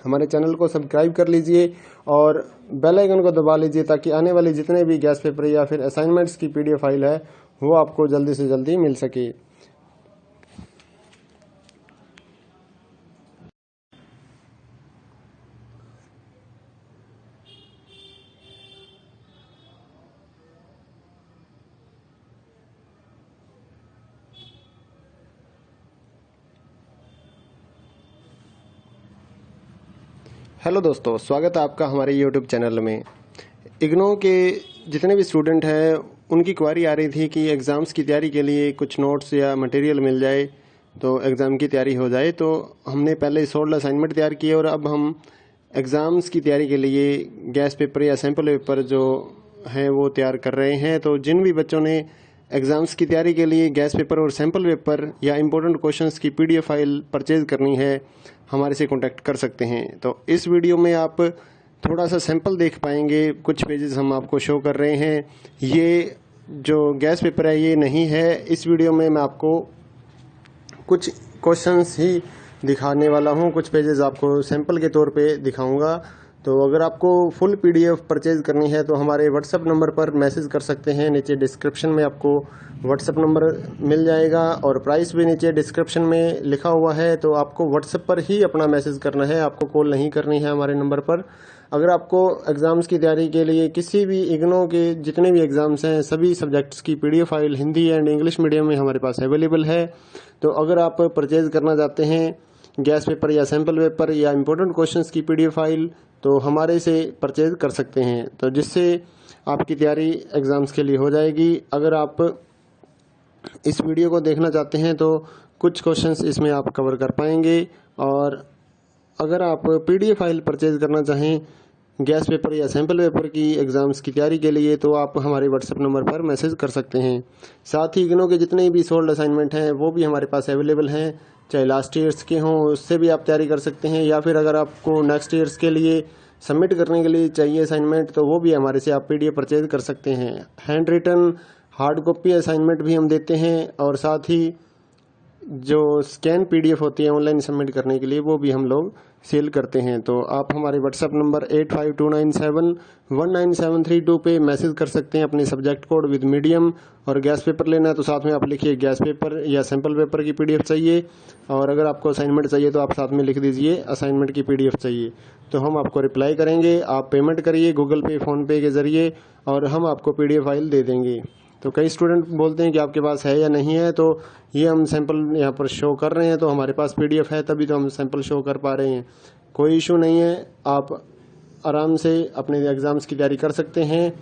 हमारे चैनल को सब्सक्राइब कर लीजिए और बेल आइकन को दबा लीजिए ताकि आने वाले जितने भी गैस पेपर या फिर असाइनमेंट्स की PDF फाइल है वो आपको जल्दी से जल्दी मिल सके। हेलो दोस्तों, स्वागत है आपका हमारे YouTube चैनल में। इग्नो के जितने भी स्टूडेंट हैं उनकी क्वारी आ रही थी कि एग्ज़ाम्स की तैयारी के लिए कुछ नोट्स या मटेरियल मिल जाए तो एग्ज़ाम की तैयारी हो जाए। तो हमने पहले 16 असाइनमेंट तैयार किए और अब हम एग्ज़ाम्स की तैयारी के लिए गैस पेपर या सैम्पल पेपर जो हैं वो तैयार कर रहे हैं। तो जिन भी बच्चों ने एग्ज़ाम्स की तैयारी के लिए गैस पेपर और सैम्पल पेपर या इम्पोर्टेंट क्वेश्चंस की PDF फाइल परचेज़ करनी है हमारे से कांटेक्ट कर सकते हैं। तो इस वीडियो में आप थोड़ा सा सैंपल देख पाएंगे, कुछ पेजेस हम आपको शो कर रहे हैं। ये जो गैस पेपर है ये नहीं है, इस वीडियो में मैं आपको कुछ क्वेश्चंस ही दिखाने वाला हूँ, कुछ पेजेस आपको सैंपल के तौर पे दिखाऊंगा। तो अगर आपको फुल PDF परचेज़ करनी है तो हमारे व्हाट्सएप नंबर पर मैसेज कर सकते हैं, नीचे डिस्क्रिप्शन में आपको व्हाट्सएप नंबर मिल जाएगा और प्राइस भी नीचे डिस्क्रिप्शन में लिखा हुआ है। तो आपको व्हाट्सएप पर ही अपना मैसेज करना है, आपको कॉल नहीं करनी है हमारे नंबर पर। अगर आपको एग्ज़ाम्स की तैयारी के लिए किसी भी इग्नो के जितने भी एग्ज़ाम्स हैं सभी सब्जेक्ट्स की PDF file Hindi and English medium में हमारे पास अवेलेबल है। तो अगर आप परचेज़ करना चाहते हैं गैस पेपर या सैम्पल पेपर या इम्पोर्टेंट क्वेश्चंस की PDF फाइल तो हमारे से परचेज़ कर सकते हैं, तो जिससे आपकी तैयारी एग्ज़ाम्स के लिए हो जाएगी। अगर आप इस वीडियो को देखना चाहते हैं तो कुछ क्वेश्चंस इसमें आप कवर कर पाएंगे। और अगर आप PDF फाइल परचेज़ करना चाहें गैस पेपर या सैम्पल पेपर की एग्ज़ाम्स की तैयारी के लिए तो आप हमारे व्हाट्सएप नंबर पर मैसेज कर सकते हैं। साथ ही इग्नो के जितने भी सोल्ड असाइनमेंट हैं वो भी हमारे पास अवेलेबल हैं, चाहे लास्ट ईयर्स के हों उससे भी आप तैयारी कर सकते हैं, या फिर अगर आपको नेक्स्ट ईयर्स के लिए सबमिट करने के लिए चाहिए असाइनमेंट तो वो भी हमारे से आप PDF परचेज़ कर सकते हैं। Hand written hard copy assignment भी हम देते हैं, और साथ ही जो स्कैन PDF होती है ऑनलाइन सबमिट करने के लिए वो भी हम लोग सेल करते हैं। तो आप हमारे व्हाट्सएप नंबर 8529719732 पे मैसेज कर सकते हैं अपने सब्जेक्ट कोड विद मीडियम। और गैस पेपर लेना है तो साथ में आप लिखिए गैस पेपर या सैम्पल पेपर की PDF चाहिए। और अगर आपको असाइनमेंट चाहिए तो आप साथ में लिख दीजिए असाइनमेंट की PDF चाहिए। तो हम आपको रिप्लाई करेंगे। आप पेमेंट करिए गूगल पे, फ़ोनपे के ज़रिए और हम आपको PDF फाइल दे देंगे। तो कई स्टूडेंट बोलते हैं कि आपके पास है या नहीं है, तो ये हम सैंपल यहाँ पर शो कर रहे हैं, तो हमारे पास PDF है तभी तो हम सैंपल शो कर पा रहे हैं। कोई इशू नहीं है, आप आराम से अपने एग्ज़ाम्स की तैयारी कर सकते हैं।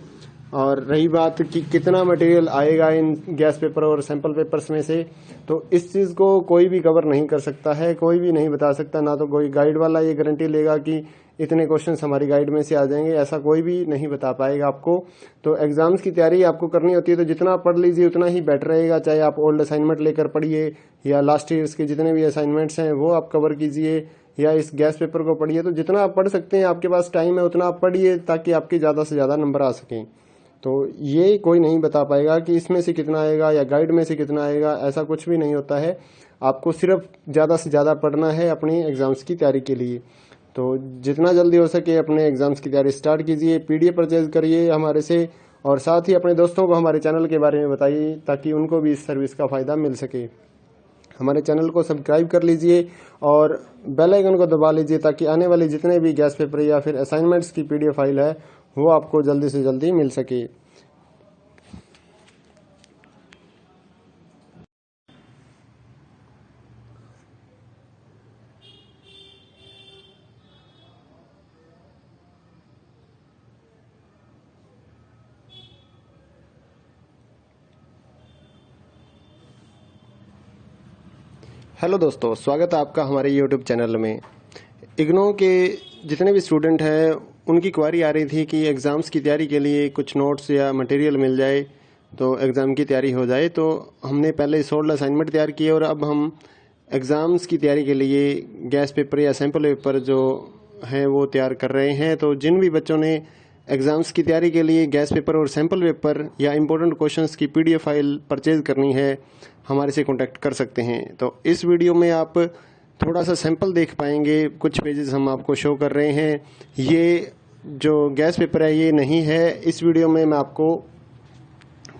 और रही बात कि कितना मटेरियल आएगा इन गैस पेपर और सैंपल पेपर्स में से, तो इस चीज़ को कोई भी कवर नहीं कर सकता है, कोई भी नहीं बता सकता। ना तो कोई गाइड वाला ये गारंटी लेगा कि इतने क्वेश्चंस हमारी गाइड में से आ जाएंगे, ऐसा कोई भी नहीं बता पाएगा आपको। तो एग्ज़ाम्स की तैयारी आपको करनी होती है तो जितना पढ़ लीजिए उतना ही बेटर रहेगा। चाहे आप ओल्ड असाइनमेंट लेकर पढ़िए या लास्ट ईयर्स के जितने भी असाइनमेंट्स हैं वो आप कवर कीजिए, या इस गैस पेपर को पढ़िए। तो जितना आप पढ़ सकते हैं, आपके पास टाइम है उतना आप पढ़िए ताकि आपके ज़्यादा से ज़्यादा नंबर आ सकें। तो ये कोई नहीं बता पाएगा कि इसमें से कितना आएगा या गाइड में से कितना आएगा, ऐसा कुछ भी नहीं होता है। आपको सिर्फ ज़्यादा से ज़्यादा पढ़ना है अपनी एग्ज़ाम्स की तैयारी के लिए। तो जितना जल्दी हो सके अपने एग्ज़ाम्स की तैयारी स्टार्ट कीजिए, PDF परचेज़ करिए हमारे से, और साथ ही अपने दोस्तों को हमारे चैनल के बारे में बताइए ताकि उनको भी इस सर्विस का फ़ायदा मिल सके। हमारे चैनल को सब्सक्राइब कर लीजिए और बेल आइकन को दबा लीजिए ताकि आने वाले जितने भी गैस पेपर या फिर असाइनमेंट्स की PDF फाइल है वो आपको जल्दी से जल्दी मिल सके। हेलो दोस्तों, स्वागत है आपका हमारे YouTube चैनल में। इग्नो के जितने भी स्टूडेंट हैं उनकी क्वारी आ रही थी कि एग्ज़ाम्स की तैयारी के लिए कुछ नोट्स या मटेरियल मिल जाए तो एग्ज़ाम की तैयारी हो जाए। तो हमने पहले 16 असाइनमेंट तैयार किए और अब हम एग्ज़ाम्स की तैयारी के लिए गैस पेपर या सैम्पल पेपर जो हैं वो तैयार कर रहे हैं। तो जिन भी बच्चों ने एग्ज़ाम्स की तैयारी के लिए गैस पेपर और सैम्पल पेपर या इम्पोर्टेंट क्वेश्चंस की PDF फाइल परचेज़ करनी है, हमारे से कांटेक्ट कर सकते हैं। तो इस वीडियो में आप थोड़ा सा सैंपल देख पाएंगे, कुछ पेजेस हम आपको शो कर रहे हैं। ये जो गैस पेपर है ये नहीं है। इस वीडियो में मैं आपको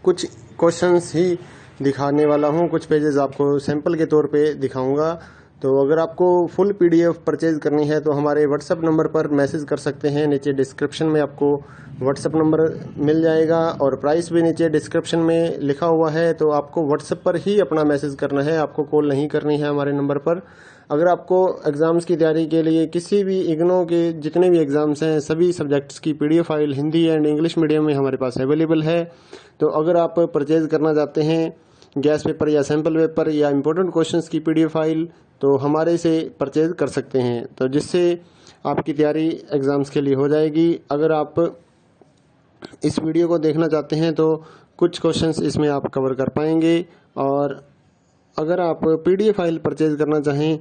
कुछ क्वेश्चंस ही दिखाने वाला हूँ, कुछ पेजेस आपको सैंपल के तौर पे दिखाऊंगा। तो अगर आपको फुल PDF परचेज़ करनी है तो हमारे व्हाट्सएप नंबर पर मैसेज कर सकते हैं। नीचे डिस्क्रिप्शन में आपको व्हाट्सएप नंबर मिल जाएगा और प्राइस भी नीचे डिस्क्रिप्शन में लिखा हुआ है। तो आपको व्हाट्सएप पर ही अपना मैसेज करना है, आपको कॉल नहीं करनी है हमारे नंबर पर। अगर आपको एग्ज़ाम्स की तैयारी के लिए किसी भी इग्नो के जितने भी एग्ज़ाम्स हैं सभी सब्जेक्ट्स की PDF file Hindi and English medium में हमारे पास अवेलेबल है। तो अगर आप परचेज़ करना चाहते हैं गैस पेपर या सैम्पल पेपर या इम्पोर्टेंट क्वेश्चंस की PDF फाइल तो हमारे से परचेज़ कर सकते हैं, तो जिससे आपकी तैयारी एग्ज़ाम्स के लिए हो जाएगी। अगर आप इस वीडियो को देखना चाहते हैं तो कुछ क्वेश्चंस इसमें आप कवर कर पाएंगे। और अगर आप PDF फाइल परचेज़ करना चाहें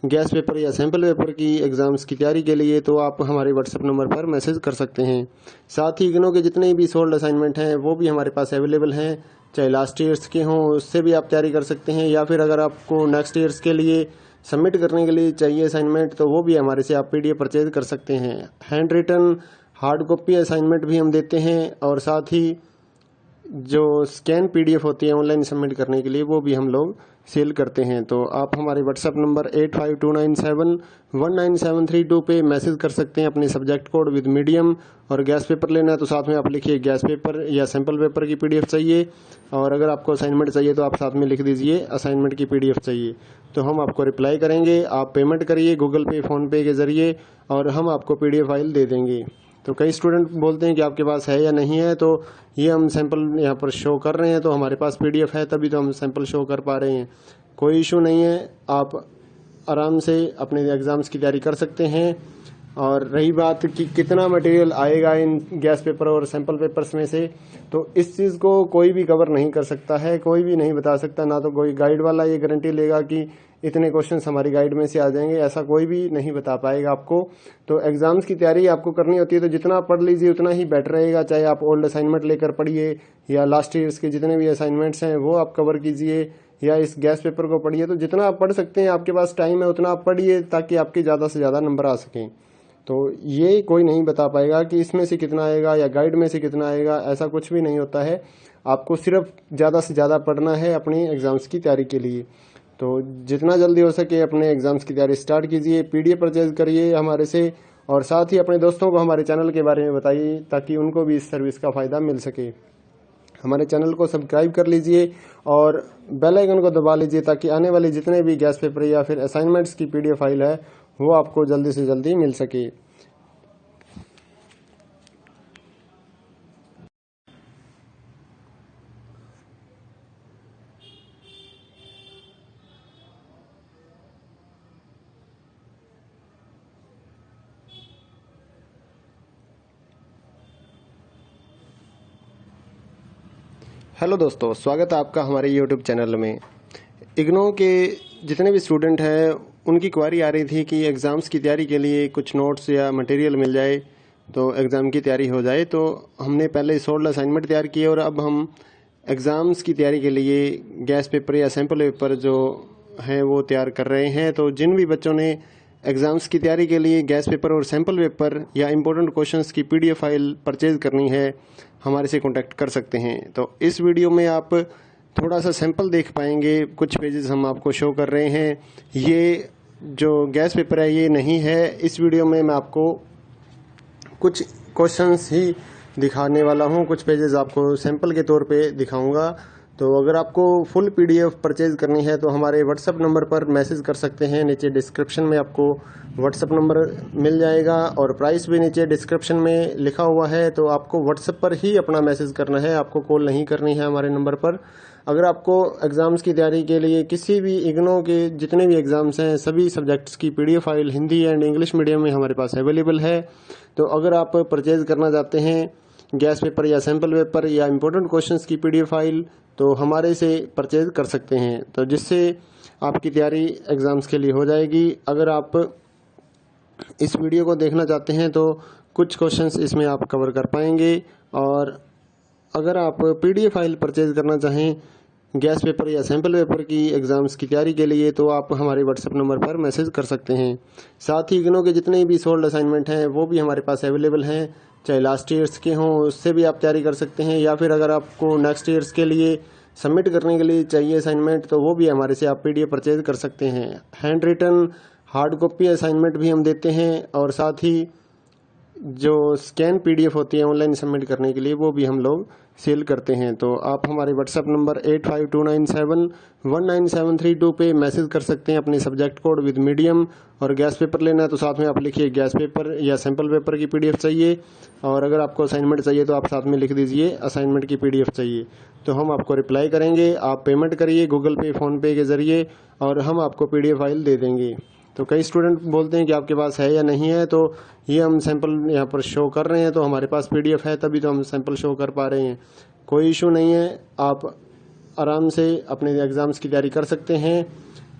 गैस पेपर या सैम्पल पेपर की एग्ज़ाम्स की तैयारी के लिए तो आप हमारे व्हाट्सएप नंबर पर मैसेज कर सकते हैं। साथ ही इग्नो के जितने भी सोल्ड असाइनमेंट हैं वो भी हमारे पास अवेलेबल हैं, चाहे लास्ट ईयर्स के हों उससे भी आप तैयारी कर सकते हैं, या फिर अगर आपको नेक्स्ट ईयर्स के लिए सबमिट करने के लिए चाहिए असाइनमेंट तो वो भी हमारे से आप PDF परचेज कर सकते हैं। Hand written hard copy assignment भी हम देते हैं और साथ ही जो स्कैन PDF होती है ऑनलाइन सबमिट करने के लिए वो भी हम लोग सेल करते हैं। तो आप हमारे व्हाट्सएप नंबर 8529719732 पे मैसेज कर सकते हैं अपने सब्जेक्ट कोड विद मीडियम। और गैस पेपर लेना है तो साथ में आप लिखिए गैस पेपर या सैम्पल पेपर की PDF चाहिए। और अगर आपको असाइनमेंट चाहिए तो आप साथ में लिख दीजिए असाइनमेंट की PDF चाहिए। तो हम आपको रिप्लाई करेंगे। आप पेमेंट करिए गूगल पे, फ़ोनपे के ज़रिए और हम आपको PDF फाइल दे देंगे। तो कई स्टूडेंट बोलते हैं कि आपके पास है या नहीं है, तो ये हम सैंपल यहाँ पर शो कर रहे हैं। तो हमारे पास PDF है तभी तो हम सैंपल शो कर पा रहे हैं। कोई इशू नहीं है, आप आराम से अपने एग्ज़ाम्स की तैयारी कर सकते हैं। और रही बात कि कितना मटेरियल आएगा इन गैस पेपर और सैंपल पेपर्स में से, तो इस चीज़ को कोई भी कवर नहीं कर सकता है, कोई भी नहीं बता सकता। ना तो कोई गाइड वाला ये गारंटी लेगा कि इतने क्वेश्चंस हमारी गाइड में से आ जाएंगे, ऐसा कोई भी नहीं बता पाएगा आपको। तो एग्ज़ाम्स की तैयारी आपको करनी होती है तो जितना पढ़ लीजिए उतना ही बेटर रहेगा। चाहे आप ओल्ड असाइनमेंट लेकर पढ़िए या लास्ट ईयर्स के जितने भी असाइनमेंट्स हैं वो आप कवर कीजिए, या इस गैस पेपर को पढ़िए। तो जितना आप पढ़ सकते हैं, आपके पास टाइम है उतना आप पढ़िए ताकि आपके ज़्यादा से ज़्यादा नंबर आ सकें। तो ये कोई नहीं बता पाएगा कि इसमें से कितना आएगा या गाइड में से कितना आएगा, ऐसा कुछ भी नहीं होता है। आपको सिर्फ ज़्यादा से ज़्यादा पढ़ना है अपनी एग्ज़ाम्स की तैयारी के लिए। तो जितना जल्दी हो सके अपने एग्ज़ाम्स की तैयारी स्टार्ट कीजिए, पीडीएफ परचेज करिए हमारे से, और साथ ही अपने दोस्तों को हमारे चैनल के बारे में बताइए ताकि उनको भी इस सर्विस का फ़ायदा मिल सके। हमारे चैनल को सब्सक्राइब कर लीजिए और बेल आइकन को दबा लीजिए ताकि आने वाले जितने भी गैस पेपर या फिर असाइनमेंट्स की पीडीएफ फाइल है वो आपको जल्दी से जल्दी मिल सके। हेलो दोस्तों, स्वागत है आपका हमारे यूट्यूब चैनल में। इग्नो के जितने भी स्टूडेंट हैं उनकी क्वारी आ रही थी कि एग्ज़ाम्स की तैयारी के लिए कुछ नोट्स या मटेरियल मिल जाए तो एग्ज़ाम की तैयारी हो जाए। तो हमने पहले 16 असाइनमेंट तैयार किए और अब हम एग्ज़ाम्स की तैयारी के लिए गैस पेपर या सैम्पल पेपर जो हैं वो तैयार कर रहे हैं। तो जिन भी बच्चों ने एग्ज़ाम्स की तैयारी के लिए गैस पेपर और सैम्पल पेपर या इम्पोर्टेंट क्वेश्चंस की पीडीएफ फाइल परचेज़ करनी है, हमारे से कांटेक्ट कर सकते हैं। तो इस वीडियो में आप थोड़ा सा सैंपल देख पाएंगे, कुछ पेजेस हम आपको शो कर रहे हैं। ये जो गैस पेपर है ये नहीं है। इस वीडियो में मैं आपको कुछ क्वेश्चंस ही दिखाने वाला हूँ, कुछ पेजेस आपको सैंपल के तौर पे दिखाऊंगा। तो अगर आपको फुल पीडीएफ परचेज करनी है तो हमारे व्हाट्सएप नंबर पर मैसेज कर सकते हैं। नीचे डिस्क्रिप्शन में आपको व्हाट्सएप नंबर मिल जाएगा और प्राइस भी नीचे डिस्क्रिप्शन में लिखा हुआ है। तो आपको व्हाट्सएप पर ही अपना मैसेज करना है, आपको कॉल नहीं करनी है हमारे नंबर पर। अगर आपको एग्ज़ाम्स की तैयारी के लिए किसी भी इग्नो के जितने भी एग्ज़ाम्स हैं सभी सब्जेक्ट्स की PDF file Hindi and English medium में हमारे पास अवेलेबल है। तो अगर आप परचेज करना चाहते हैं गैस पेपर या सैम्पल पेपर या इम्पोर्टेंट क्वेश्चंस की पीडीएफ फाइल तो हमारे से परचेज कर सकते हैं, तो जिससे आपकी तैयारी एग्ज़ाम्स के लिए हो जाएगी। अगर आप इस वीडियो को देखना चाहते हैं तो कुछ क्वेश्चंस इसमें आप कवर कर पाएंगे। और अगर आप पीडीएफ फाइल परचेज करना चाहें गैस पेपर या सैम्पल पेपर की एग्ज़ाम्स की तैयारी के लिए तो आप हमारे व्हाट्सएप नंबर पर मैसेज कर सकते हैं। साथ ही इग्नो के जितने भी सोल्ड असाइनमेंट हैं वो भी हमारे पास अवेलेबल हैं, चाहे लास्ट ईयर्स के हों उससे भी आप तैयारी कर सकते हैं, या फिर अगर आपको नेक्स्ट ईयर्स के लिए सबमिट करने के लिए चाहिए असाइनमेंट तो वो भी हमारे से आप पीडीएफ परचेज कर सकते हैं। Hand written hard copy assignment भी हम देते हैं और साथ ही जो स्कैन पीडीएफ होती है ऑनलाइन सबमिट करने के लिए वो भी हम लोग सेल करते हैं। तो आप हमारे व्हाट्सएप नंबर 8529719732 पे मैसेज कर सकते हैं अपने सब्जेक्ट कोड विद मीडियम। और गैस पेपर लेना है तो साथ में आप लिखिए गैस पेपर या सैम्पल पेपर की पीडीएफ चाहिए, और अगर आपको असाइनमेंट चाहिए तो आप साथ में लिख दीजिए असाइनमेंट की पीडीएफ चाहिए। तो हम आपको रिप्लाई करेंगे, आप पेमेंट करिए गूगल पे फ़ोनपे के ज़रिए और हम आपको पीडीएफ फाइल दे देंगे। तो कई स्टूडेंट बोलते हैं कि आपके पास है या नहीं है, तो ये हम सैंपल यहाँ पर शो कर रहे हैं तो हमारे पास पीडीएफ है तभी तो हम सैंपल शो कर पा रहे हैं। कोई इशू नहीं है, आप आराम से अपने एग्ज़ाम्स की तैयारी कर सकते हैं।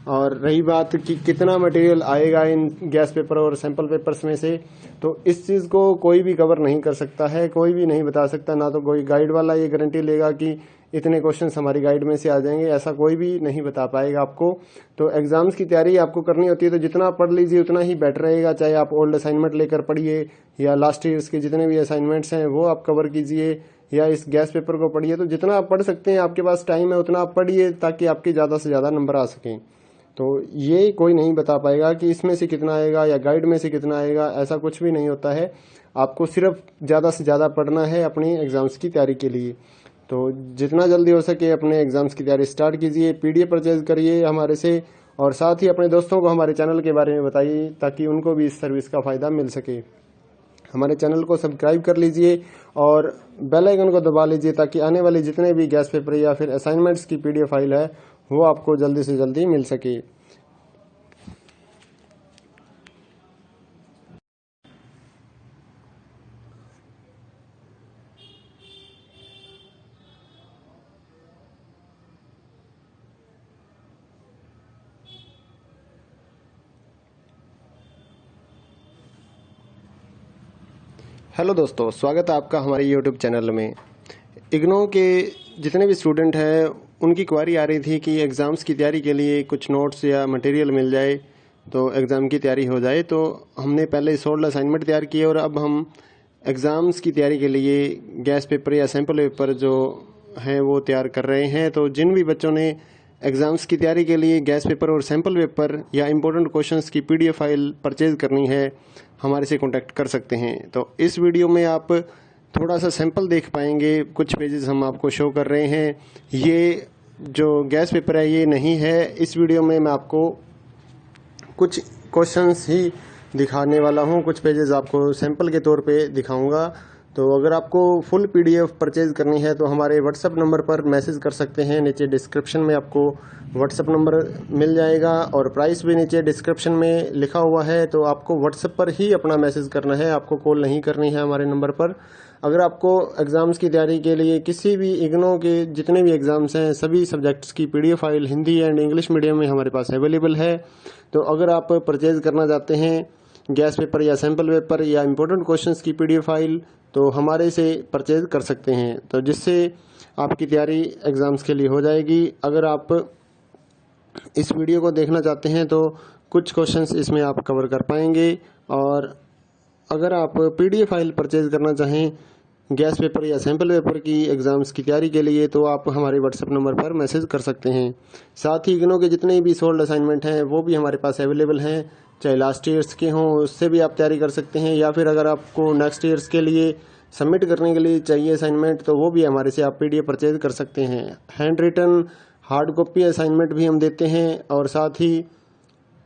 और रही बात कि कितना मटेरियल आएगा इन गैस पेपर और सैंपल पेपर्स में से, तो इस चीज़ को कोई भी कवर नहीं कर सकता है, कोई भी नहीं बता सकता। ना तो कोई गाइड वाला ये गारंटी लेगा कि इतने क्वेश्चंस हमारी गाइड में से आ जाएंगे, ऐसा कोई भी नहीं बता पाएगा आपको। तो एग्ज़ाम्स की तैयारी आपको करनी होती है तो जितना पढ़ लीजिए उतना ही बेटर रहेगा। चाहे आप ओल्ड असाइनमेंट लेकर पढ़िए या लास्ट ईयर्स के जितने भी असाइनमेंट्स हैं वो आप कवर कीजिए या इस गैस पेपर को पढ़िए। तो जितना आप पढ़ सकते हैं, आपके पास टाइम है उतना आप पढ़िए ताकि आपके ज़्यादा से ज़्यादा नंबर आ सकें। तो ये कोई नहीं बता पाएगा कि इसमें से कितना आएगा या गाइड में से कितना आएगा, ऐसा कुछ भी नहीं होता है। आपको सिर्फ ज़्यादा से ज़्यादा पढ़ना है अपनी एग्ज़ाम्स की तैयारी के लिए। तो जितना जल्दी हो सके अपने एग्ज़ाम्स की तैयारी स्टार्ट कीजिए, पीडीएफ परचेज करिए हमारे से, और साथ ही अपने दोस्तों को हमारे चैनल के बारे में बताइए ताकि उनको भी इस सर्विस का फ़ायदा मिल सके। हमारे चैनल को सब्सक्राइब कर लीजिए और बेल आइकन को दबा लीजिए ताकि आने वाले जितने भी गैस पेपर या फिर असाइनमेंट्स की पीडीएफ फाइल है वो आपको जल्दी से जल्दी मिल सके। हेलो दोस्तों, स्वागत है आपका हमारे यूट्यूब चैनल में। इग्नो के जितने भी स्टूडेंट हैं उनकी क्वारी आ रही थी कि एग्ज़ाम्स की तैयारी के लिए कुछ नोट्स या मटेरियल मिल जाए तो एग्ज़ाम की तैयारी हो जाए। तो हमने पहले 16 असाइनमेंट तैयार किए और अब हम एग्ज़ाम्स की तैयारी के लिए गैस पेपर या सैम्पल पेपर जो हैं वो तैयार कर रहे हैं। तो जिन भी बच्चों ने एग्ज़ाम्स की तैयारी के लिए गैस पेपर और सैम्पल पेपर या इम्पोर्टेंट क्वेश्चंस की PDF फाइल परचेज़ करनी है, हमारे से कॉन्टैक्ट कर सकते हैं। तो इस वीडियो में आप थोड़ा सा सैंपल देख पाएंगे, कुछ पेजेस हम आपको शो कर रहे हैं। ये जो गैस पेपर है ये नहीं है। इस वीडियो में मैं आपको कुछ क्वेश्चंस ही दिखाने वाला हूँ, कुछ पेजेस आपको सैंपल के तौर पे दिखाऊंगा। तो अगर आपको फुल PDF परचेज़ करनी है तो हमारे व्हाट्सएप नंबर पर मैसेज कर सकते हैं। नीचे डिस्क्रिप्शन में आपको व्हाट्सएप नंबर मिल जाएगा और प्राइस भी नीचे डिस्क्रिप्शन में लिखा हुआ है। तो आपको व्हाट्सएप पर ही अपना मैसेज करना है, आपको कॉल नहीं करनी है हमारे नंबर पर। अगर आपको एग्ज़ाम्स की तैयारी के लिए किसी भी इग्नो के जितने भी एग्ज़ाम्स हैं सभी सब्जेक्ट्स की PDF file Hindi and English medium में हमारे पास अवेलेबल है। तो अगर आप परचेज़ करना चाहते हैं गैस पेपर या सैम्पल पेपर या इम्पोर्टेंट क्वेश्चंस की PDF फाइल तो हमारे से परचेज़ कर सकते हैं, तो जिससे आपकी तैयारी एग्ज़ाम्स के लिए हो जाएगी। अगर आप इस वीडियो को देखना चाहते हैं तो कुछ क्वेश्चंस इसमें आप कवर कर पाएंगे। और अगर आप PDF फाइल परचेज़ करना चाहें गैस पेपर या सैम्पल पेपर की एग्ज़ाम्स की तैयारी के लिए तो आप हमारे व्हाट्सएप नंबर पर मैसेज कर सकते हैं। साथ ही इग्नो के जितने भी सोल्ड असाइनमेंट हैं वो भी हमारे पास अवेलेबल हैं, चाहे लास्ट ईयर्स के हों उससे भी आप तैयारी कर सकते हैं, या फिर अगर आपको नेक्स्ट ईयर्स के लिए सबमिट करने के लिए चाहिए असाइनमेंट तो वो भी हमारे से आप PDF परचेज कर सकते हैं। Hand written hard copy assignment भी हम देते हैं और साथ ही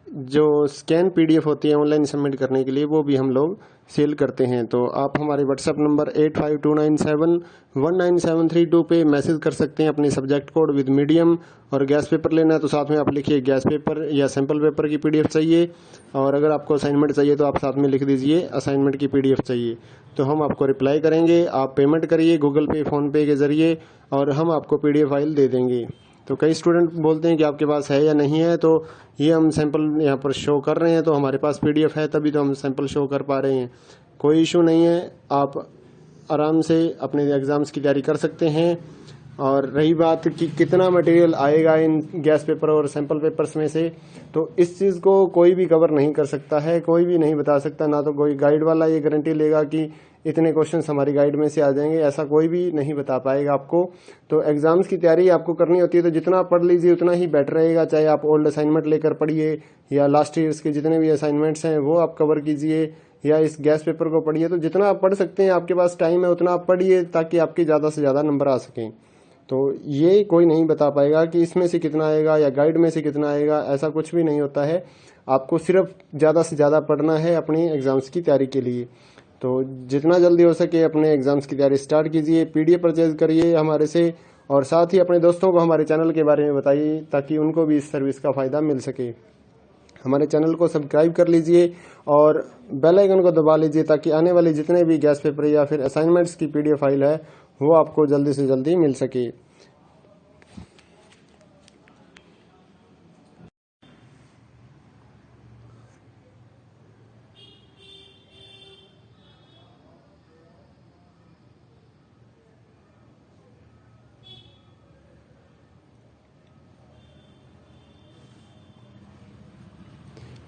जो स्कैन PDF होती है ऑनलाइन सबमिट करने के लिए वो भी हम लोग सेल करते हैं। तो आप हमारे व्हाट्सएप नंबर 8529719732 पे मैसेज कर सकते हैं अपने सब्जेक्ट कोड विद मीडियम। और गैस पेपर लेना है तो साथ में आप लिखिए गैस पेपर या सैम्पल पेपर की PDF चाहिए, और अगर आपको असाइनमेंट चाहिए तो आप साथ में लिख दीजिए असाइनमेंट की PDF चाहिए, तो हम आपको रिप्लाई करेंगे। आप पेमेंट करिए गूगल पे फ़ोनपे के ज़रिए और हम आपको PDF फाइल दे देंगे। तो कई स्टूडेंट बोलते हैं कि आपके पास है या नहीं है, तो ये हम सैंपल यहाँ पर शो कर रहे हैं, तो हमारे पास PDF है तभी तो हम सैंपल शो कर पा रहे हैं। कोई इशू नहीं है, आप आराम से अपने एग्ज़ाम्स की तैयारी कर सकते हैं। और रही बात कि कितना मटेरियल आएगा इन गैस पेपर और सैंपल पेपर्स में से, तो इस चीज़ को कोई भी कवर नहीं कर सकता है, कोई भी नहीं बता सकता। ना तो कोई गाइड वाला ये गारंटी लेगा कि इतने क्वेश्चंस हमारी गाइड में से आ जाएंगे, ऐसा कोई भी नहीं बता पाएगा आपको। तो एग्ज़ाम्स की तैयारी आपको करनी होती है तो जितना पढ़ लीजिए उतना ही बेटर रहेगा। चाहे आप ओल्ड असाइनमेंट लेकर पढ़िए या लास्ट ईयर्स के जितने भी असाइनमेंट्स हैं वो आप कवर कीजिए, या इस गैस पेपर को पढ़िए। तो जितना आप पढ़ सकते हैं, आपके पास टाइम है उतना आप पढ़िए ताकि आपके ज़्यादा से ज़्यादा नंबर आ सकें। तो ये कोई नहीं बता पाएगा कि इसमें से कितना आएगा या गाइड में से कितना आएगा, ऐसा कुछ भी नहीं होता है। आपको सिर्फ ज़्यादा से ज़्यादा पढ़ना है अपनी एग्ज़ाम्स की तैयारी के लिए। तो जितना जल्दी हो सके अपने एग्ज़ाम्स की तैयारी स्टार्ट कीजिए, PDF परचेज़ करिए हमारे से, और साथ ही अपने दोस्तों को हमारे चैनल के बारे में बताइए ताकि उनको भी इस सर्विस का फ़ायदा मिल सके। हमारे चैनल को सब्सक्राइब कर लीजिए और बेल आइकन को दबा लीजिए ताकि आने वाले जितने भी गैस पेपर या फिर असाइनमेंट्स की PDF फाइल है वो आपको जल्दी से जल्दी मिल सके।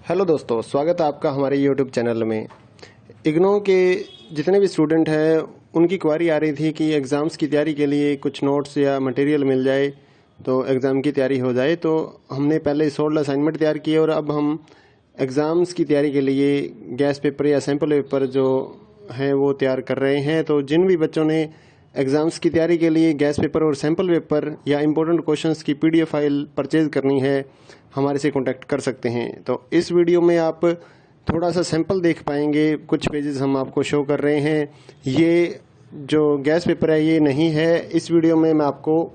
हेलो दोस्तों, स्वागत है आपका हमारे YouTube चैनल में। इग्नो के जितने भी स्टूडेंट हैं उनकी क्वारी आ रही थी कि एग्ज़ाम्स की तैयारी के लिए कुछ नोट्स या मटेरियल मिल जाए तो एग्ज़ाम की तैयारी हो जाए। तो हमने पहले 16 असाइनमेंट तैयार किए और अब हम एग्ज़ाम्स की तैयारी के लिए गैस पेपर या सैम्पल पेपर जो हैं वो तैयार कर रहे हैं। तो जिन भी बच्चों ने एग्ज़ाम्स की तैयारी के लिए गैस पेपर और सैम्पल पेपर या इम्पोर्टेंट क्वेश्चंस की PDF फाइल परचेज़ करनी है, हमारे से कॉन्टैक्ट कर सकते हैं। तो इस वीडियो में आप थोड़ा सा सैंपल देख पाएंगे, कुछ पेजेस हम आपको शो कर रहे हैं। ये जो गैस पेपर है ये नहीं है। इस वीडियो में मैं आपको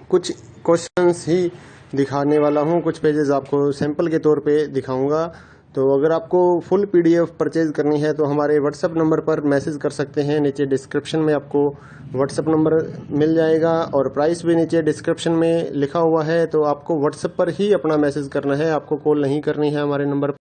कुछ क्वेश्चंस ही दिखाने वाला हूँ, कुछ पेजेस आपको सैंपल के तौर पे दिखाऊंगा। तो अगर आपको फुल PDF परचेज़ करनी है तो हमारे व्हाट्सएप नंबर पर मैसेज कर सकते हैं। नीचे डिस्क्रिप्शन में आपको व्हाट्सएप नंबर मिल जाएगा और प्राइस भी नीचे डिस्क्रिप्शन में लिखा हुआ है। तो आपको व्हाट्सएप पर ही अपना मैसेज करना है, आपको कॉल नहीं करनी है हमारे नंबर पर।